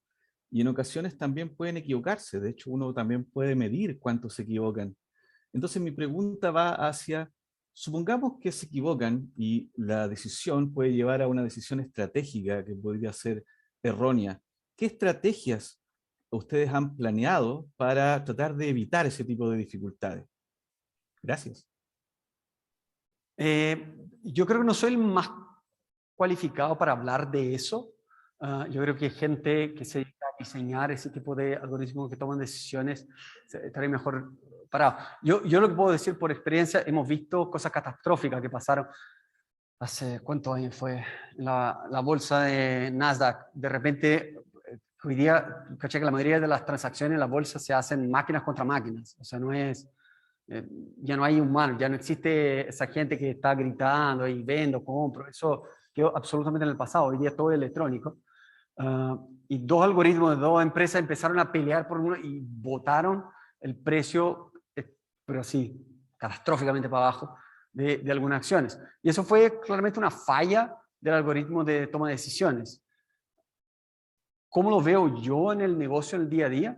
y en ocasiones también pueden equivocarse. De hecho, uno también puede medir cuánto se equivocan. Entonces mi pregunta va hacia, supongamos que se equivocan y la decisión puede llevar a una decisión estratégica que podría ser errónea. ¿Qué estrategias ustedes han planeado para tratar de evitar ese tipo de dificultades? Gracias. Yo creo que no soy el más cualificado para hablar de eso. Yo creo que gente que se dedica a diseñar ese tipo de algoritmos que toman decisiones estaría mejor parado. Yo lo que puedo decir por experiencia, hemos visto cosas catastróficas que pasaron hace, ¿cuántos años fue? La bolsa de Nasdaq. De repente, hoy día, caché que la mayoría de las transacciones en la bolsa se hacen máquinas contra máquinas. O sea, no es... ya no hay humanos, ya no existe esa gente que está gritando y vendo, compro, eso quedó absolutamente en el pasado, hoy día todo es electrónico. Y dos algoritmos de dos empresas empezaron a pelear por uno y botaron el precio, pero así, catastróficamente para abajo, de algunas acciones. Y eso fue claramente una falla del algoritmo de toma de decisiones. ¿Cómo lo veo yo en el negocio, en el día a día?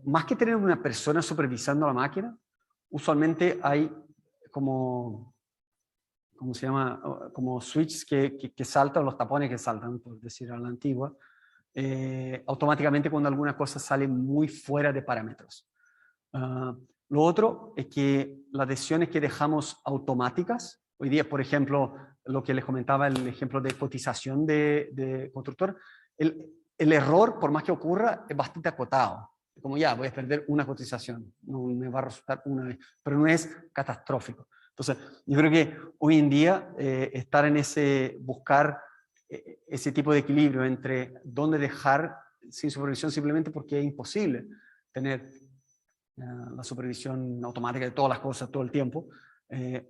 Más que tener una persona supervisando la máquina, usualmente hay como, ¿cómo se llama? Como switches que saltan, los tapones que saltan, por decir a la antigua, automáticamente cuando alguna cosa sale muy fuera de parámetros. Lo otro es que las decisiones que dejamos automáticas, hoy día, por ejemplo, lo que les comentaba, el ejemplo de cotización de constructor, el error, por más que ocurra, es bastante acotado. Como ya, voy a perder una cotización, no me va a resultar una vez, pero no es catastrófico. Entonces, yo creo que hoy en día estar en buscar ese tipo de equilibrio entre dónde dejar sin supervisión simplemente porque es imposible tener la supervisión automática de todas las cosas todo el tiempo,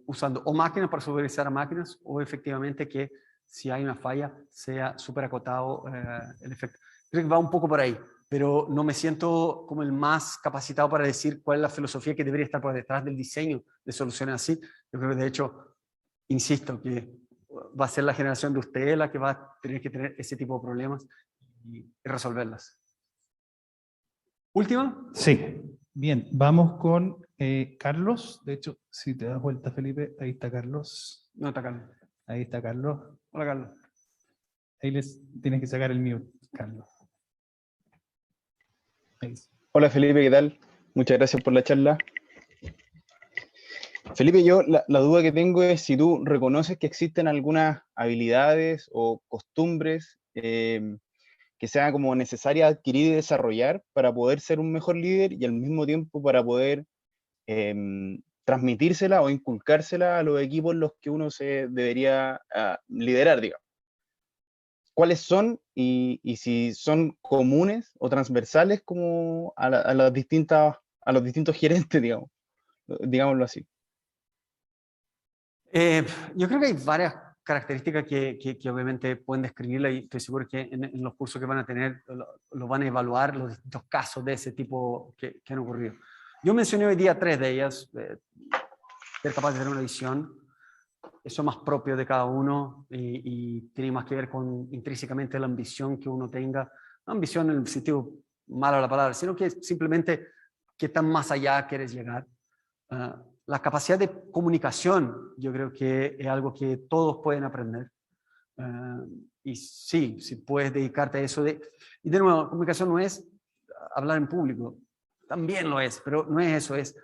usando o máquinas para supervisar a máquinas o efectivamente que si hay una falla sea súper acotado el efecto. Creo que va un poco por ahí, pero no me siento como el más capacitado para decir cuál es la filosofía que debería estar por detrás del diseño de soluciones así. Yo creo que de hecho, insisto, que va a ser la generación de ustedes la que va a tener que tener ese tipo de problemas y resolverlas. ¿Última? Sí. Bien, vamos con Carlos. De hecho, si te das vuelta, Felipe, ahí está Carlos. No está Carlos. Ahí está Carlos. Hola, Carlos. Ahí tienes que sacar el mute, Carlos. Hola Felipe, ¿qué tal? Muchas gracias por la charla. Felipe, yo la duda que tengo es si tú reconoces que existen algunas habilidades o costumbres que sean como necesarias adquirir y desarrollar para poder ser un mejor líder y al mismo tiempo para poder transmitírsela o inculcársela a los equipos en los que uno se debería liderar, digamos. ¿Cuáles son y si son comunes o transversales como a los distintos gerentes, digamos, digámoslo así? Yo creo que hay varias características que obviamente pueden describirla y estoy seguro que en los cursos que van a tener lo van a evaluar los distintos casos de ese tipo que han ocurrido. Yo mencioné hoy día 3 de ellas, ser capaz de tener una visión, eso es más propio de cada uno y tiene más que ver con intrínsecamente la ambición que uno tenga, no ambición en el sentido malo de la palabra, sino que simplemente qué tan más allá quieres llegar. La capacidad de comunicación, yo creo que es algo que todos pueden aprender. Y sí, si puedes dedicarte a eso. Y de nuevo, comunicación no es hablar en público. También lo es, pero no es eso, es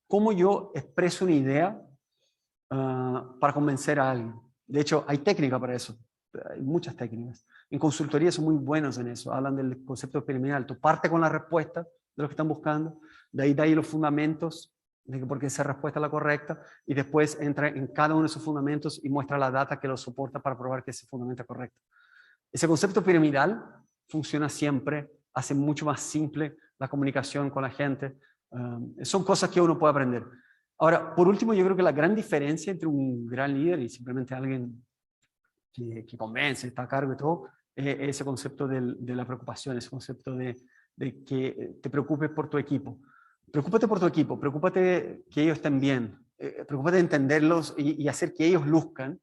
cómo yo expreso una idea para convencer a alguien. De hecho, hay técnica para eso, hay muchas técnicas. En consultoría son muy buenos en eso, hablan del concepto experimental. Tú parte con la respuesta de lo que están buscando, de ahí los fundamentos, de que por qué esa respuesta es la correcta, y después entra en cada uno de esos fundamentos y muestra la data que lo soporta para probar que ese fundamento es correcto. Ese concepto piramidal funciona siempre, hace mucho más simple la comunicación con la gente. Son cosas que uno puede aprender. Ahora, por último, yo creo que la gran diferencia entre un gran líder y simplemente alguien que convence, está a cargo y todo, es ese concepto de la preocupación, ese concepto de que te preocupes por tu equipo. Preocúpate por tu equipo, preocúpate que ellos estén bien, preocúpate de entenderlos y hacer que ellos luzcan.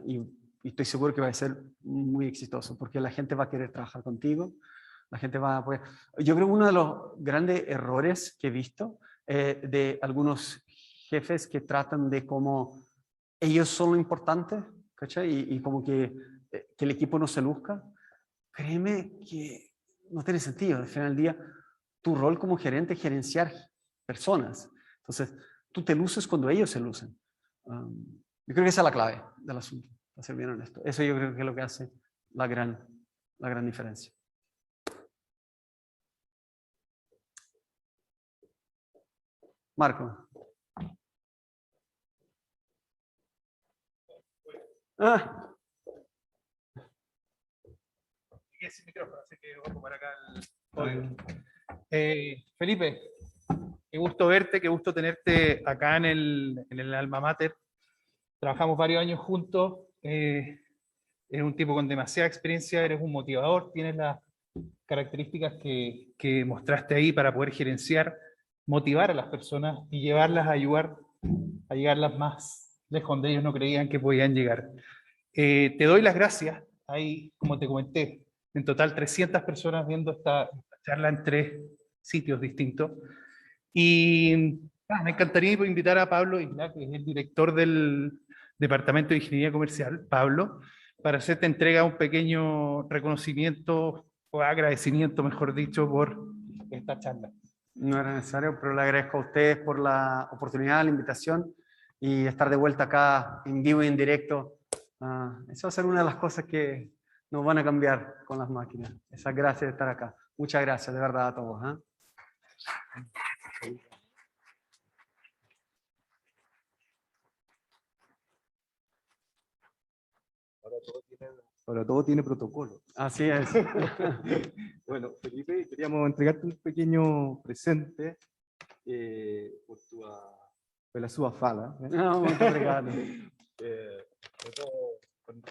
Y estoy seguro que va a ser muy exitoso, porque la gente va a querer trabajar contigo, la gente va a poder... Yo creo que uno de los grandes errores que he visto de algunos jefes que tratan de como ellos son lo importante, ¿cachai? Y como que el equipo no se luzca, créeme que no tiene sentido. Al final del día, tu rol como gerente es gerenciar personas. Entonces, tú te luces cuando ellos se lucen. Yo creo que esa es la clave del asunto, para ser bien honesto. Eso yo creo que es lo que hace la gran diferencia. Marco. Ese micrófono, así que voy a ocupar acá el... Felipe, qué gusto verte, qué gusto tenerte acá en el Alma Mater. Trabajamos varios años juntos. Eres un tipo con demasiada experiencia, eres un motivador, tienes las características que mostraste ahí para poder gerenciar, motivar a las personas y llevarlas a ayudar a llegarlas más lejos donde ellos no creían que podían llegar. Te doy las gracias. Hay, como te comenté, en total 300 personas viendo esta charla en 3 sitios distintos. Y me encantaría invitar a Pablo Isla, que es el director del Departamento de Ingeniería Comercial, Pablo, para hacerte entrega un pequeño reconocimiento o agradecimiento, mejor dicho, por esta charla. No era necesario, pero le agradezco a ustedes por la oportunidad, la invitación y estar de vuelta acá en vivo y en directo. Eso va a ser una de las cosas que nos van a cambiar con las máquinas. Esas gracias de estar acá. Muchas gracias, de verdad, a todos. Ahora todo tiene protocolo. Así es. Bueno, Felipe, queríamos entregarte un pequeño presente por la sua fala. No, muchas gracias. Con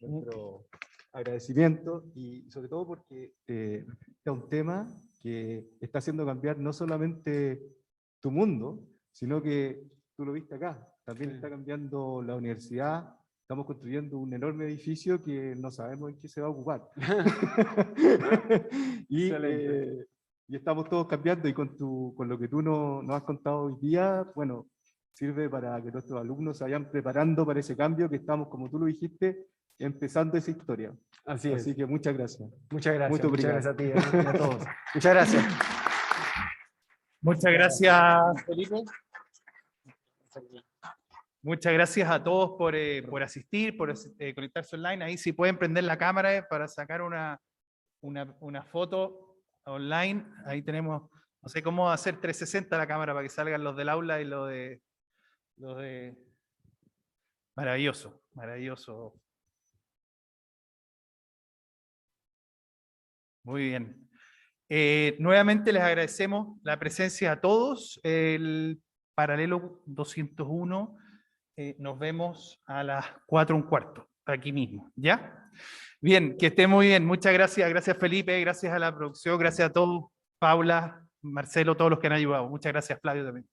nuestro agradecimiento y sobre todo porque es un tema que está haciendo cambiar no solamente tu mundo, sino que tú lo viste acá, también está cambiando la universidad. Estamos construyendo un enorme edificio que no sabemos en qué se va a ocupar. y estamos todos cambiando y con lo que tú nos has contado hoy día, bueno, sirve para que nuestros alumnos se vayan preparando para ese cambio que estamos, como tú lo dijiste, empezando esa historia. Así que muchas gracias. Muchas gracias. Muchas gracias a ti y a todos. Muchas gracias. Muchas gracias, Felipe. Muchas gracias a todos por asistir, por conectarse online. Ahí sí pueden prender la cámara para sacar una foto online. Ahí tenemos, no sé cómo hacer 360 la cámara para que salgan los del aula y los de... Maravilloso, maravilloso. Muy bien. Nuevamente les agradecemos la presencia a todos. El Paralelo 201. Nos vemos a las 4:15, aquí mismo, ¿ya? Bien, que estén muy bien. Muchas gracias. Gracias, Felipe. Gracias a la producción. Gracias a todos. Paula, Marcelo, todos los que han ayudado. Muchas gracias, Flavio, también.